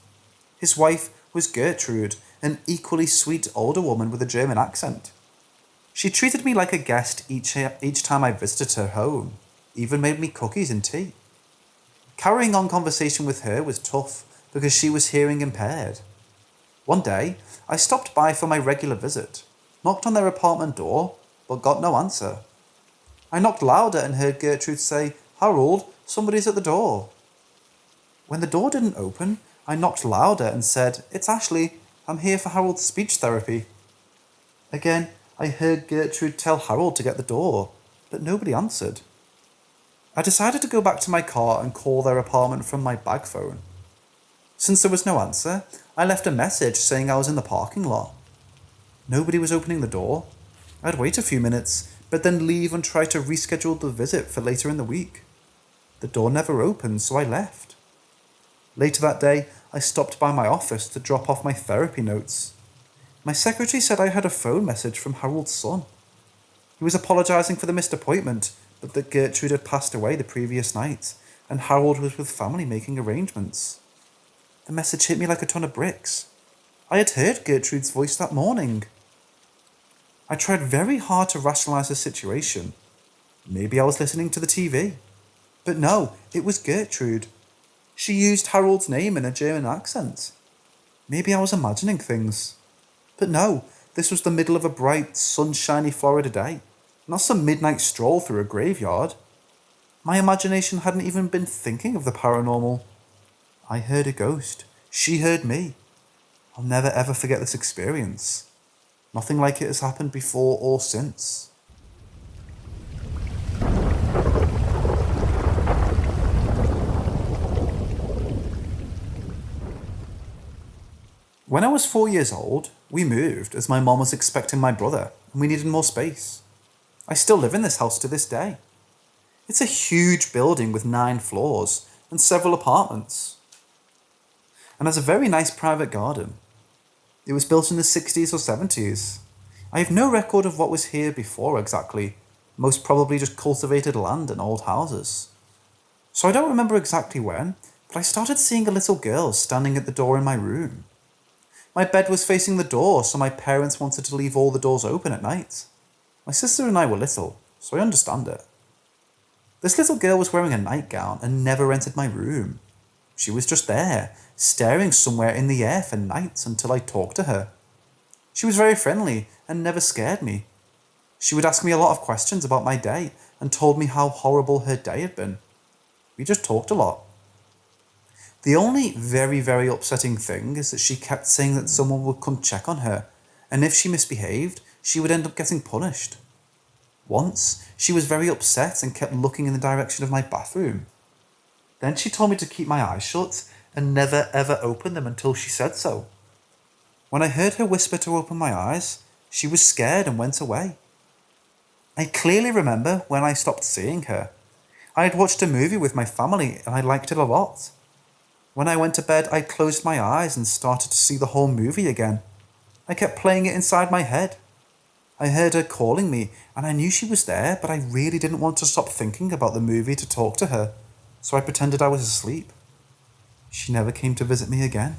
His wife was Gertrude, an equally sweet older woman with a German accent. She treated me like a guest each time I visited her home, even made me cookies and tea. Carrying on conversation with her was tough because she was hearing impaired. One day, I stopped by for my regular visit, knocked on their apartment door, but got no answer. I knocked louder and heard Gertrude say, "Harold, somebody's at the door." When the door didn't open, I knocked louder and said, "It's Ashley. I'm here for Harold's speech therapy." Again, I heard Gertrude tell Harold to get the door, but nobody answered. I decided to go back to my car and call their apartment from my bag phone. Since there was no answer, I left a message saying I was in the parking lot. Nobody was opening the door. I'd wait a few minutes, but then leave and try to reschedule the visit for later in the week. The door never opened, so I left. Later that day, I stopped by my office to drop off my therapy notes. My secretary said I had a phone message from Harold's son. He was apologising for the missed appointment, but that Gertrude had passed away the previous night, and Harold was with family making arrangements. The message hit me like a ton of bricks. I had heard Gertrude's voice that morning. I tried very hard to rationalise the situation. Maybe I was listening to the TV. But no, it was Gertrude. She used Harold's name in a German accent. Maybe I was imagining things. But no, this was the middle of a bright, sunshiny Florida day, not some midnight stroll through a graveyard. My imagination hadn't even been thinking of the paranormal. I heard a ghost. She heard me. I'll never ever forget this experience. Nothing like it has happened before or since. When I was 4 years old, we moved as my mom was expecting my brother and we needed more space. I still live in this house to this day. It's a huge building with 9 floors and several apartments, and has a very nice private garden. It was built in the 60s or 70s. I have no record of what was here before exactly, most probably just cultivated land and old houses. So I don't remember exactly when, but I started seeing a little girl standing at the door in my room. My bed was facing the door, so my parents wanted to leave all the doors open at night. My sister and I were little, so I understand it. This little girl was wearing a nightgown and never entered my room. She was just there, staring somewhere in the air for nights until I talked to her. She was very friendly and never scared me. She would ask me a lot of questions about my day and told me how horrible her day had been. We just talked a lot. The only very, very upsetting thing is that she kept saying that someone would come check on her, and if she misbehaved, she would end up getting punished. Once, she was very upset and kept looking in the direction of my bathroom. Then she told me to keep my eyes shut and never ever open them until she said so. When I heard her whisper to open my eyes, she was scared and went away. I clearly remember when I stopped seeing her. I had watched a movie with my family and I liked it a lot. When I went to bed, I closed my eyes and started to see the whole movie again. I kept playing it inside my head. I heard her calling me, and I knew she was there, but I really didn't want to stop thinking about the movie to talk to her, so I pretended I was asleep. She never came to visit me again.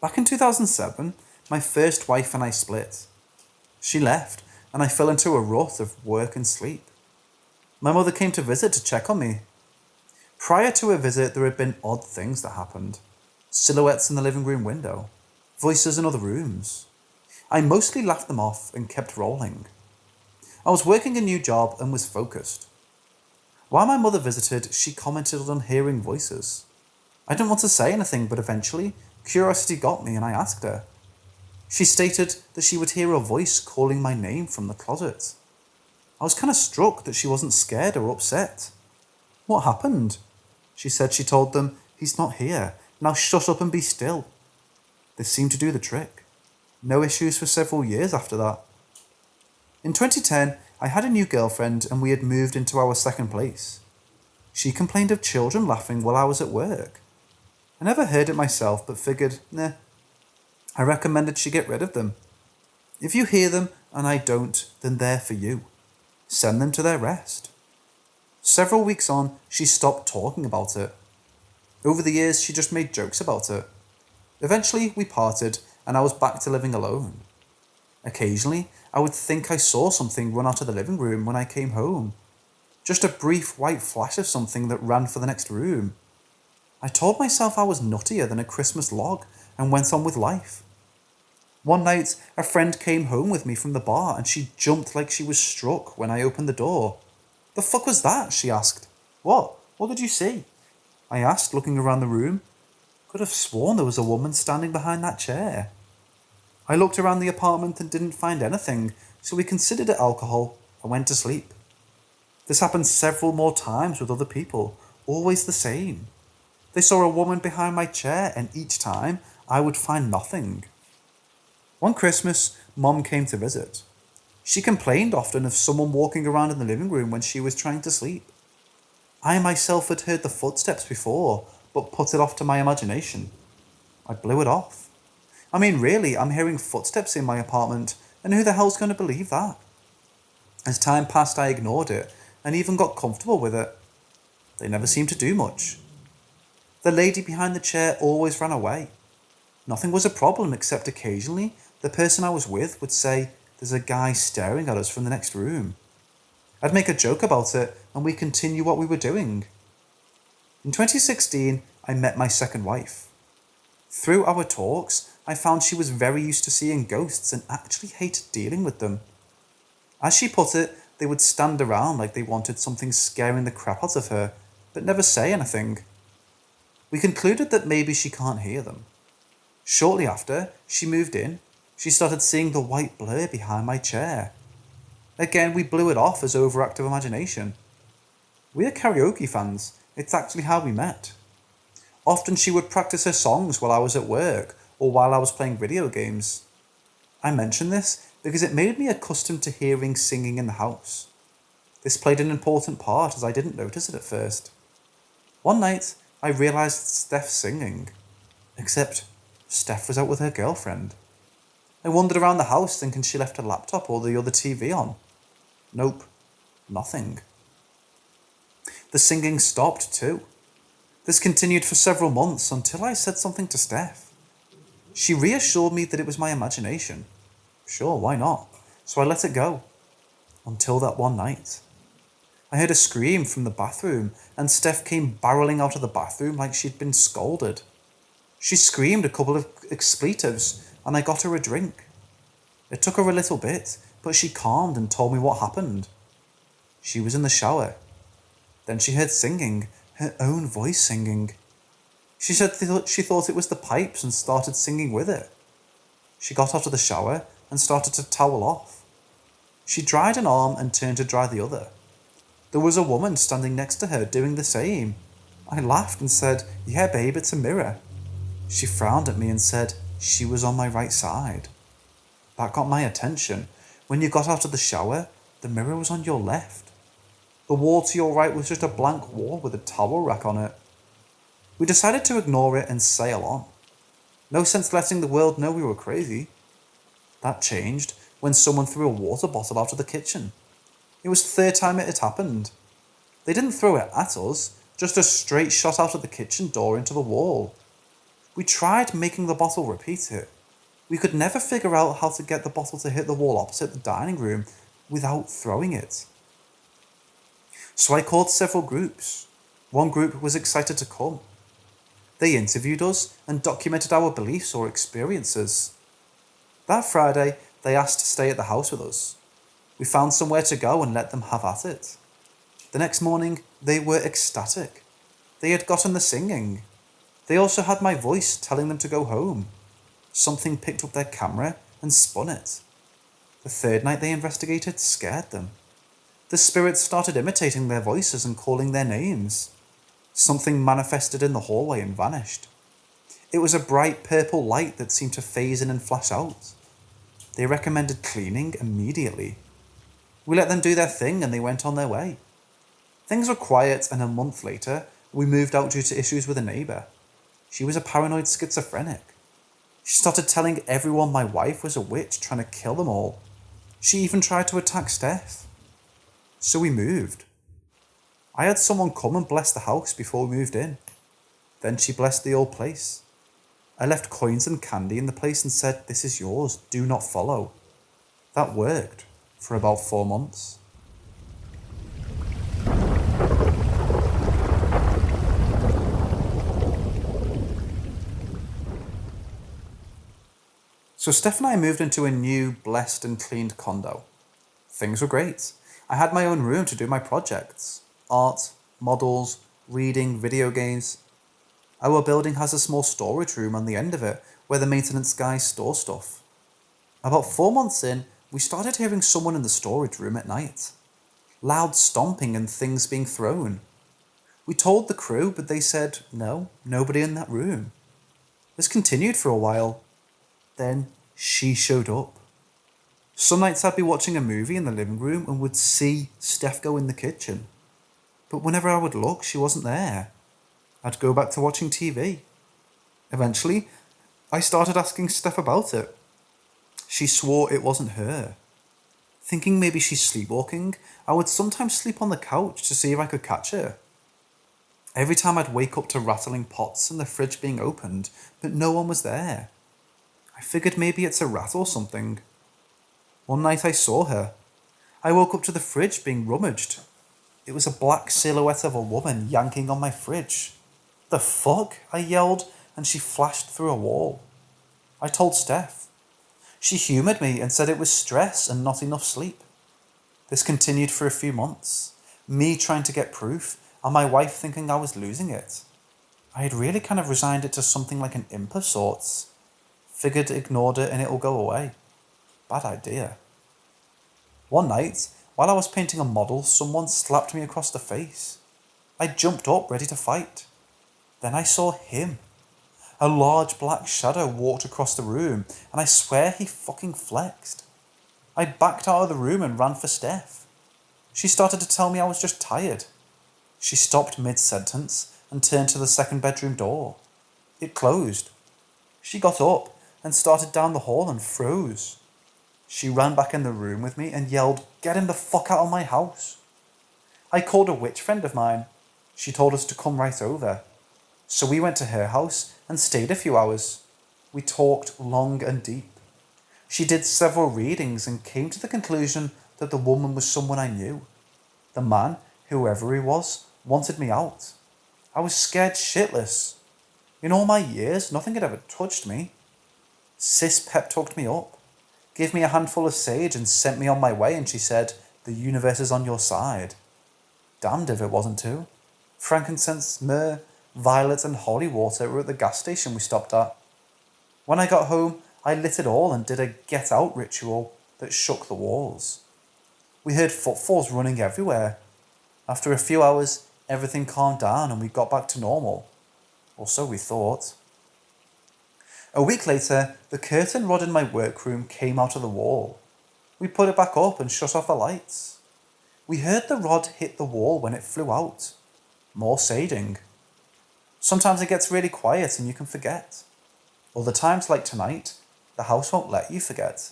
Back in 2007, my first wife and I split. She left, and I fell into a rut of work and sleep. My mother came to visit to check on me. Prior to her visit, there had been odd things that happened. Silhouettes in the living room window. Voices in other rooms. I mostly laughed them off and kept rolling. I was working a new job and was focused. While my mother visited, she commented on hearing voices. I didn't want to say anything, but eventually, curiosity got me and I asked her. She stated that she would hear a voice calling my name from the closet. I was kind of struck that she wasn't scared or upset. "What happened?" She said she told them, "He's not here. Now shut up and be still." This seemed to do the trick. No issues for several years after that. In 2010, I had a new girlfriend and we had moved into our second place. She complained of children laughing while I was at work. I never heard it myself, but figured, nah. I recommended she get rid of them. If you hear them and I don't, then they're for you. Send them to their rest. Several weeks on, she stopped talking about it. Over the years, she just made jokes about it. Eventually, we parted, and I was back to living alone. Occasionally, I would think I saw something run out of the living room when I came home. Just a brief white flash of something that ran for the next room. I told myself I was nuttier than a Christmas log and went on with life. One night, a friend came home with me from the bar and she jumped like she was struck when I opened the door. "The fuck was that?" she asked. "What? What did you see?" I asked, looking around the room. Could have sworn there was a woman standing behind that chair. I looked around the apartment and didn't find anything, so we considered it alcohol and went to sleep. This happened several more times with other people, always the same. They saw a woman behind my chair and each time I would find nothing. One Christmas, Mom came to visit. She complained often of someone walking around in the living room when she was trying to sleep. I myself had heard the footsteps before, but put it off to my imagination. I blew it off. I mean, really, I'm hearing footsteps in my apartment, and who the hell's going to believe that? As time passed, I ignored it, and even got comfortable with it. They never seemed to do much. The lady behind the chair always ran away. Nothing was a problem except occasionally the person I was with would say, "There's a guy staring at us from the next room." I'd make a joke about it and we continue what we were doing. In 2016, I met my second wife. Through our talks, I found she was very used to seeing ghosts and actually hated dealing with them. As she put it, they would stand around like they wanted something scaring the crap out of her, but never say anything. We concluded that maybe she can't hear them. Shortly after, she moved in. She started seeing the white blur behind my chair. Again, we blew it off as overactive imagination. We are karaoke fans. It's actually how we met. Often she would practice her songs while I was at work or while I was playing video games. I mention this because it made me accustomed to hearing singing in the house. This played an important part as I didn't notice it at first. One night, I realised Steph singing. Except, Steph was out with her girlfriend. I wandered around the house thinking she left her laptop or the other TV on. Nope, nothing. The singing stopped too. This continued for several months until I said something to Steph. She reassured me that it was my imagination. Sure, why not? So I let it go. Until that one night. I heard a scream from the bathroom and Steph came barreling out of the bathroom like she'd been scolded. She screamed a couple of expletives and I got her a drink. It took her a little bit, but she calmed and told me what happened. She was in the shower. Then she heard singing, her own voice singing. She said she thought it was the pipes and started singing with it. She got out of the shower and started to towel off. She dried an arm and turned to dry the other. There was a woman standing next to her doing the same. I laughed and said, "Yeah, babe, it's a mirror." She frowned at me and said she was on my right side. That got my attention. When you got out of the shower, the mirror was on your left. The wall to your right was just a blank wall with a towel rack on it. We decided to ignore it and sail on. No sense letting the world know we were crazy. That changed when someone threw a water bottle out of the kitchen. It was the third time it had happened. They didn't throw it at us, just a straight shot out of the kitchen door into the wall. We tried making the bottle repeat it. We could never figure out how to get the bottle to hit the wall opposite the dining room without throwing it. So I called several groups. One group was excited to come. They interviewed us and documented our beliefs or experiences. That Friday, they asked to stay at the house with us. We found somewhere to go and let them have at it. The next morning, they were ecstatic. They had gotten the singing. They also had my voice telling them to go home. Something picked up their camera and spun it. The third night they investigated scared them. The spirits started imitating their voices and calling their names. Something manifested in the hallway and vanished. It was a bright purple light that seemed to phase in and flash out. They recommended cleaning immediately. We let them do their thing and they went on their way. Things were quiet and a month later, we moved out due to issues with a neighbour. She was a paranoid schizophrenic. She started telling everyone my wife was a witch trying to kill them all. She even tried to attack Steph. So we moved. I had someone come and bless the house before we moved in. Then she blessed the old place. I left coins and candy in the place and said, "This is yours, do not follow." That worked for about 4 months. So Steph and I moved into a new, blessed and cleaned condo. Things were great. I had my own room to do my projects. Art, models, reading, video games. Our building has a small storage room on the end of it where the maintenance guys store stuff. About 4 months in, we started hearing someone in the storage room at night. Loud stomping and things being thrown. We told the crew, but they said, no, nobody in that room. This continued for a while. Then she showed up. Some nights I'd be watching a movie in the living room and would see Steph go in the kitchen. But whenever I would look, she wasn't there. I'd go back to watching TV. Eventually, I started asking Steph about it. She swore it wasn't her. Thinking maybe she's sleepwalking, I would sometimes sleep on the couch to see if I could catch her. Every time I'd wake up to rattling pots and the fridge being opened, but no one was there. I figured maybe it's a rat or something. One night I saw her. I woke up to the fridge being rummaged. It was a black silhouette of a woman yanking on my fridge. The fuck? I yelled, and she flashed through a wall. I told Steph. She humoured me and said it was stress and not enough sleep. This continued for a few months, me trying to get proof, and my wife thinking I was losing it. I had really kind of resigned it to something like an imp of sorts. Figured ignored it and it'll go away. Bad idea. One night, while I was painting a model, someone slapped me across the face. I jumped up, ready to fight. Then I saw him. A large black shadow walked across the room, and I swear he fucking flexed. I backed out of the room and ran for Steph. She started to tell me I was just tired. She stopped mid-sentence and turned to the second bedroom door. It closed. She got up and started down the hall and froze. She ran back in the room with me and yelled, "Get him the fuck out of my house." I called a witch friend of mine. She told us to come right over. So we went to her house and stayed a few hours. We talked long and deep. She did several readings and came to the conclusion that the woman was someone I knew. The man, whoever he was, wanted me out. I was scared shitless. In all my years, nothing had ever touched me. Sis pep-talked me up, gave me a handful of sage and sent me on my way, and she said, "The universe is on your side." Damned if it wasn't too. Frankincense, myrrh, violet and holy water were at the gas station we stopped at. When I got home, I lit it all and did a get-out ritual that shook the walls. We heard footfalls running everywhere. After a few hours, everything calmed down and we got back to normal. Or so we thought. A week later, the curtain rod in my workroom came out of the wall. We put it back up and shut off the lights. We heard the rod hit the wall when it flew out. More saging. Sometimes it gets really quiet and you can forget. Other times, like tonight, the house won't let you forget.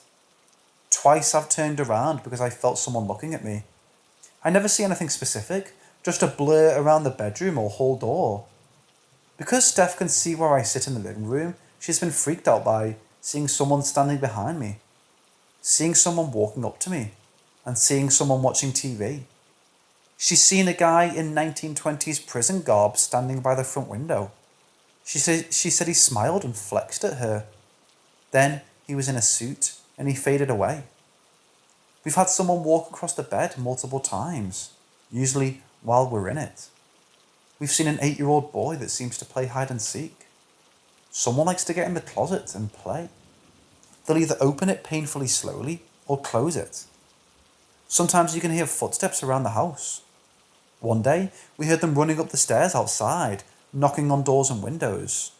Twice I've turned around because I felt someone looking at me. I never see anything specific, just a blur around the bedroom or hall door. Because Steph can see where I sit in the living room, she's been freaked out by seeing someone standing behind me, seeing someone walking up to me, and seeing someone watching TV. She's seen a guy in 1920s prison garb standing by the front window. She said he smiled and flexed at her. Then he was in a suit and he faded away. We've had someone walk across the bed multiple times, usually while we're in it. We've seen an 8-year-old boy that seems to play hide and seek. Someone likes to get in the closet and play. They'll either open it painfully slowly or close it. Sometimes you can hear footsteps around the house. One day, we heard them running up the stairs outside, knocking on doors and windows.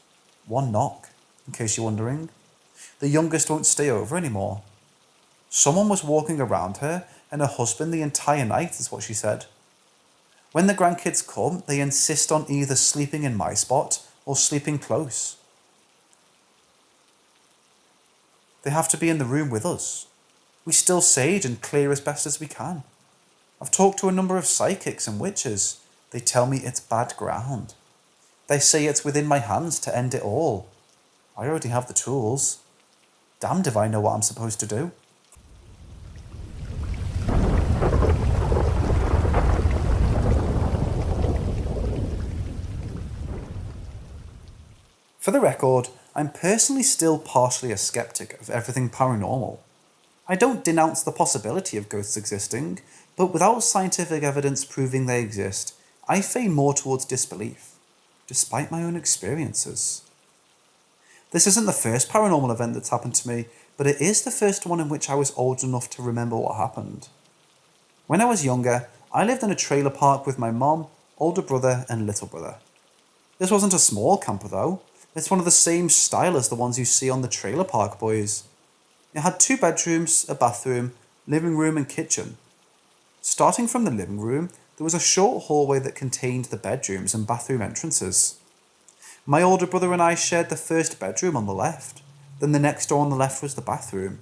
One knock, in case you're wondering. The youngest won't stay over anymore. Someone was walking around her and her husband the entire night, is what she said. When the grandkids come, they insist on either sleeping in my spot or sleeping close. They have to be in the room with us. We still sage and clear as best as we can. I've talked to a number of psychics and witches. They tell me it's bad ground. They say it's within my hands to end it all. I already have the tools. Damned if I know what I'm supposed to do. For the record, I'm personally still partially a skeptic of everything paranormal. I don't denounce the possibility of ghosts existing, but without scientific evidence proving they exist, I feign more towards disbelief, despite my own experiences. This isn't the first paranormal event that's happened to me, but it is the first one in which I was old enough to remember what happened. When I was younger, I lived in a trailer park with my mom, older brother, and little brother. This wasn't a small camper though. It's one of the same style as the ones you see on the Trailer Park Boys. It had 2 bedrooms, a bathroom, living room and kitchen. Starting from the living room, there was a short hallway that contained the bedrooms and bathroom entrances. My older brother and I shared the first bedroom on the left, then the next door on the left was the bathroom,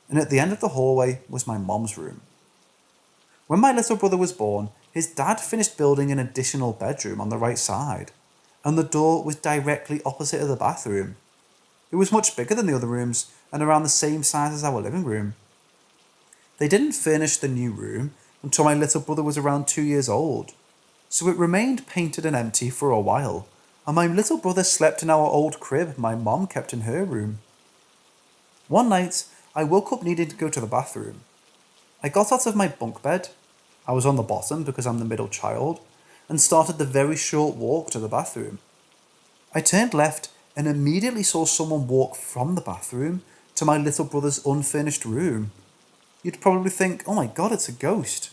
and at the end of the hallway was my mom's room. When my little brother was born, his dad finished building an additional bedroom on the right side, and the door was directly opposite of the bathroom. It was much bigger than the other rooms and around the same size as our living room. They didn't furnish the new room until my little brother was around 2 years old, so it remained painted and empty for a while, and my little brother slept in our old crib my mom kept in her room. One night, I woke up needing to go to the bathroom. I got out of my bunk bed, I was on the bottom because I'm the middle child, and started the very short walk to the bathroom. I turned left and immediately saw someone walk from the bathroom to my little brother's unfurnished room. You'd probably think, oh my god, it's a ghost.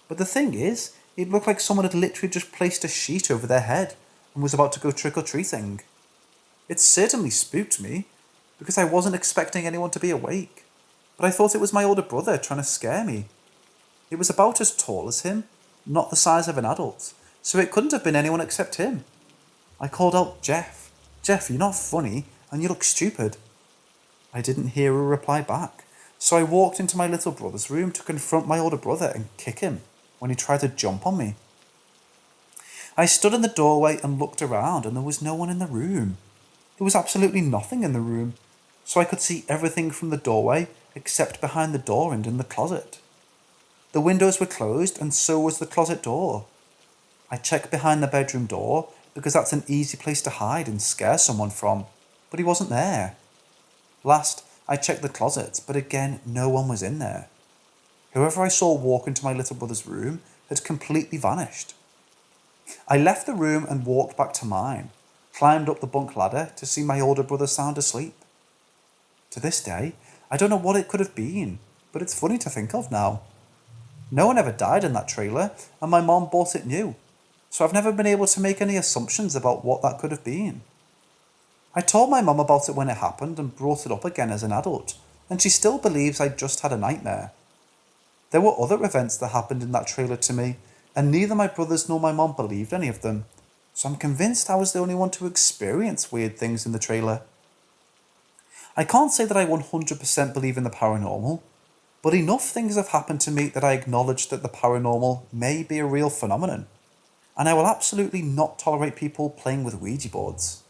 But the thing is, it looked like someone had literally just placed a sheet over their head and was about to go trick-or-treating. It certainly spooked me, because I wasn't expecting anyone to be awake, but I thought it was my older brother trying to scare me. It was about as tall as him, not the size of an adult, so it couldn't have been anyone except him. I called out, Jeff, you're not funny, and you look stupid. I didn't hear a reply back, so I walked into my little brother's room to confront my older brother and kick him when he tried to jump on me. I stood in the doorway and looked around, and there was no one in the room. There was absolutely nothing in the room, so I could see everything from the doorway except behind the door and in the closet. The windows were closed, and so was the closet door. I checked behind the bedroom door because that's an easy place to hide and scare someone from, but he wasn't there. Last, I checked the closet, but again, no one was in there. Whoever I saw walk into my little brother's room had completely vanished. I left the room and walked back to mine, climbed up the bunk ladder to see my older brother sound asleep. To this day, I don't know what it could have been, but it's funny to think of now. No one ever died in that trailer, and my mom bought it new, so I've never been able to make any assumptions about what that could have been. I told my mom about it when it happened and brought it up again as an adult, and she still believes I just had a nightmare. There were other events that happened in that trailer to me, and neither my brothers nor my mom believed any of them, so I'm convinced I was the only one to experience weird things in the trailer. I can't say that I 100% believe in the paranormal, but enough things have happened to me that I acknowledge that the paranormal may be a real phenomenon, and I will absolutely not tolerate people playing with Ouija boards.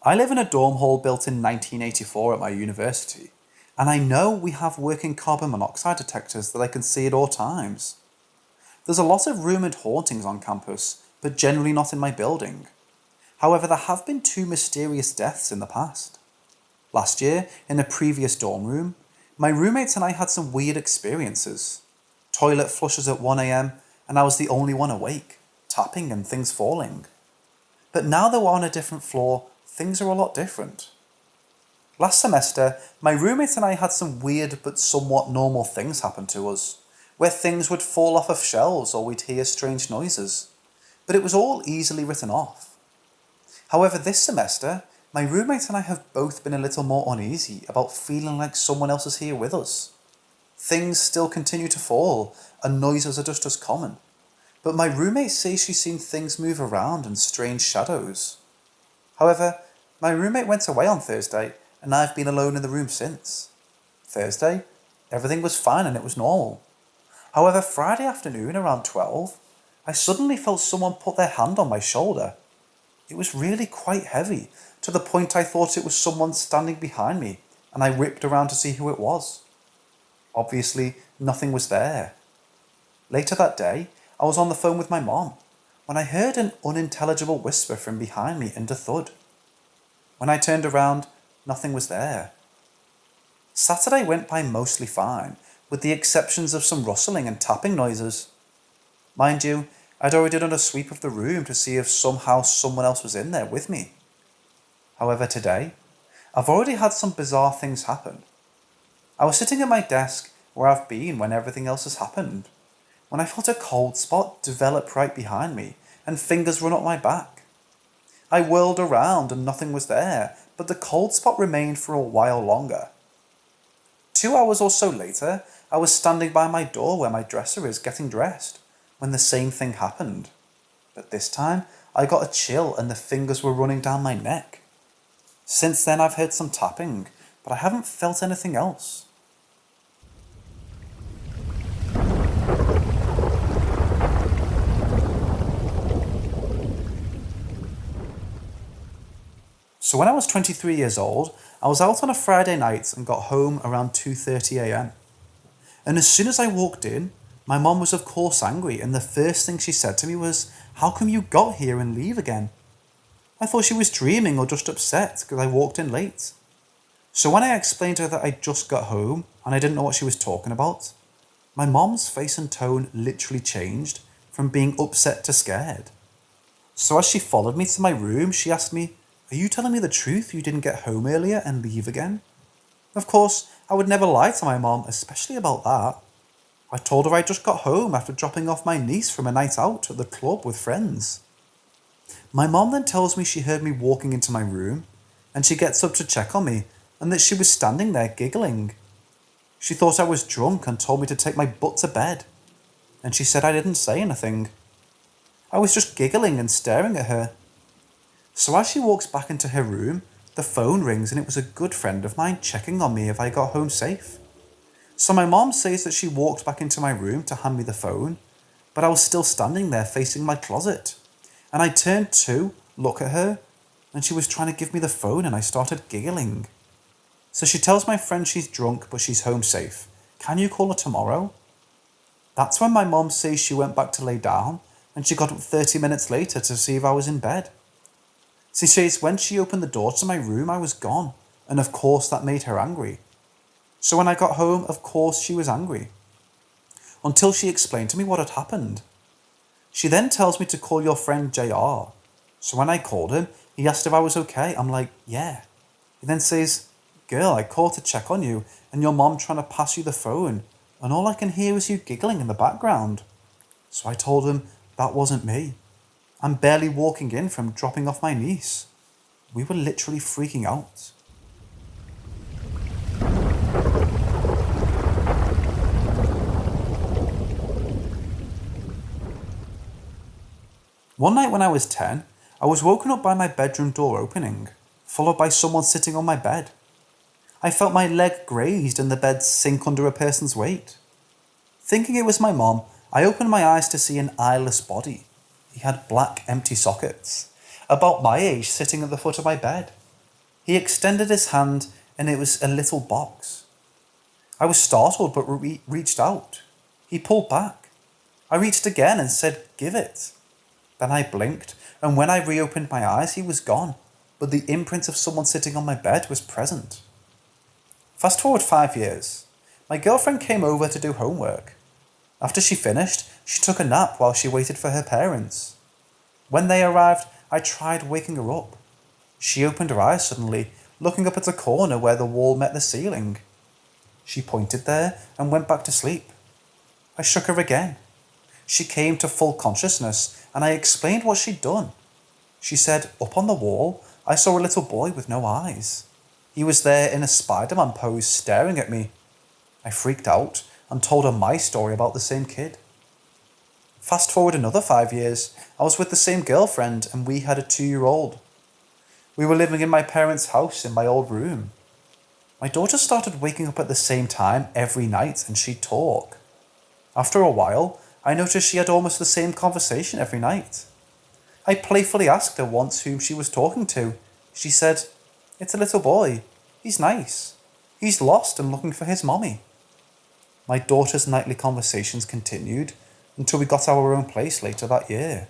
I live in a dorm hall built in 1984 at my university, and I know we have working carbon monoxide detectors that I can see at all times. There's a lot of rumoured hauntings on campus, but generally not in my building. However, there have been 2 mysterious deaths in the past. Last year, in a previous dorm room, my roommates and I had some weird experiences. Toilet flushes at 1 AM, and I was the only one awake, tapping and things falling. But now that we're on a different floor, things are a lot different. Last semester, my roommates and I had some weird but somewhat normal things happen to us, where things would fall off of shelves or we'd hear strange noises, but it was all easily written off. However, this semester, my roommate and I have both been a little more uneasy about feeling like someone else is here with us. Things still continue to fall, and noises are just as common, but my roommate says she's seen things move around and strange shadows. However, my roommate went away on Thursday, and I've been alone in the room since. Thursday, everything was fine and it was normal. However, Friday afternoon around 12, I suddenly felt someone put their hand on my shoulder. It was really quite heavy, to the point I thought it was someone standing behind me, and I ripped around to see who it was. Obviously, nothing was there. Later that day, I was on the phone with my mom when I heard an unintelligible whisper from behind me and a thud. When I turned around, nothing was there. Saturday went by mostly fine, with the exceptions of some rustling and tapping noises. Mind you, I'd already done a sweep of the room to see if somehow someone else was in there with me. However, today, I've already had some bizarre things happen. I was sitting at my desk where I've been when everything else has happened, when I felt a cold spot develop right behind me and fingers run up my back. I whirled around and nothing was there, but the cold spot remained for a while longer. 2 hours or so later, I was standing by my door where my dresser is getting dressed, when the same thing happened. But this time, I got a chill and the fingers were running down my neck. Since then, I've heard some tapping, but I haven't felt anything else. So when I was 23 years old, I was out on a Friday night and got home around 2:30 a.m. And as soon as I walked in, my mom was of course angry, and the first thing she said to me was, "How come you got here and leave again?" I thought she was dreaming or just upset because I walked in late. So when I explained to her that I just got home and I didn't know what she was talking about, my mom's face and tone literally changed from being upset to scared. So as she followed me to my room, she asked me, "Are you telling me the truth? You didn't get home earlier and leave again?" Of course, I would never lie to my mom, especially about that. I told her I just got home after dropping off my niece from a night out at the club with friends. My mom then tells me she heard me walking into my room, and she gets up to check on me, and that she was standing there giggling. She thought I was drunk and told me to take my butt to bed, and she said I didn't say anything. I was just giggling and staring at her. So as she walks back into her room, the phone rings and it was a good friend of mine checking on me if I got home safe. So my mom says that she walked back into my room to hand me the phone, but I was still standing there facing my closet. And I turned to look at her, and she was trying to give me the phone and I started giggling. So she tells my friend she's drunk but she's home safe. Can you call her tomorrow? That's when my mom says she went back to lay down and she got up 30 minutes later to see if I was in bed. She says when she opened the door to my room I was gone, and of course that made her angry. So when I got home, of course she was angry. Until she explained to me what had happened. She then tells me to call your friend JR. So when I called him, he asked if I was okay. I'm like, yeah. He then says, "Girl, I called to check on you and your mom trying to pass you the phone, and all I can hear is you giggling in the background." So I told him that wasn't me. I'm barely walking in from dropping off my niece. We were literally freaking out. One night when I was 10, I was woken up by my bedroom door opening, followed by someone sitting on my bed. I felt my leg grazed and the bed sink under a person's weight. Thinking it was my mom, I opened my eyes to see an eyeless body. He had black, empty sockets, about my age, sitting at the foot of my bed. He extended his hand and it was a little box. I was startled but reached out. He pulled back. I reached again and said, "Give it." Then I blinked, and when I reopened my eyes, he was gone, but the imprint of someone sitting on my bed was present. Fast forward 5 years. My girlfriend came over to do homework. After she finished, she took a nap while she waited for her parents. When they arrived, I tried waking her up. She opened her eyes suddenly, looking up at the corner where the wall met the ceiling. She pointed there and went back to sleep. I shook her again. She came to full consciousness, and I explained what she'd done. She said, "Up on the wall, I saw a little boy with no eyes. He was there in a Spider-Man pose staring at me." I freaked out and told her my story about the same kid. Fast forward another 5 years, I was with the same girlfriend and we had a 2-year-old. We were living in my parents' house in my old room. My daughter started waking up at the same time every night and she'd talk. After a while, I noticed she had almost the same conversation every night. I playfully asked her once whom she was talking to. She said, "It's a little boy. He's nice. He's lost and looking for his mommy." my daughter's nightly conversations continued until we got our own place later that year.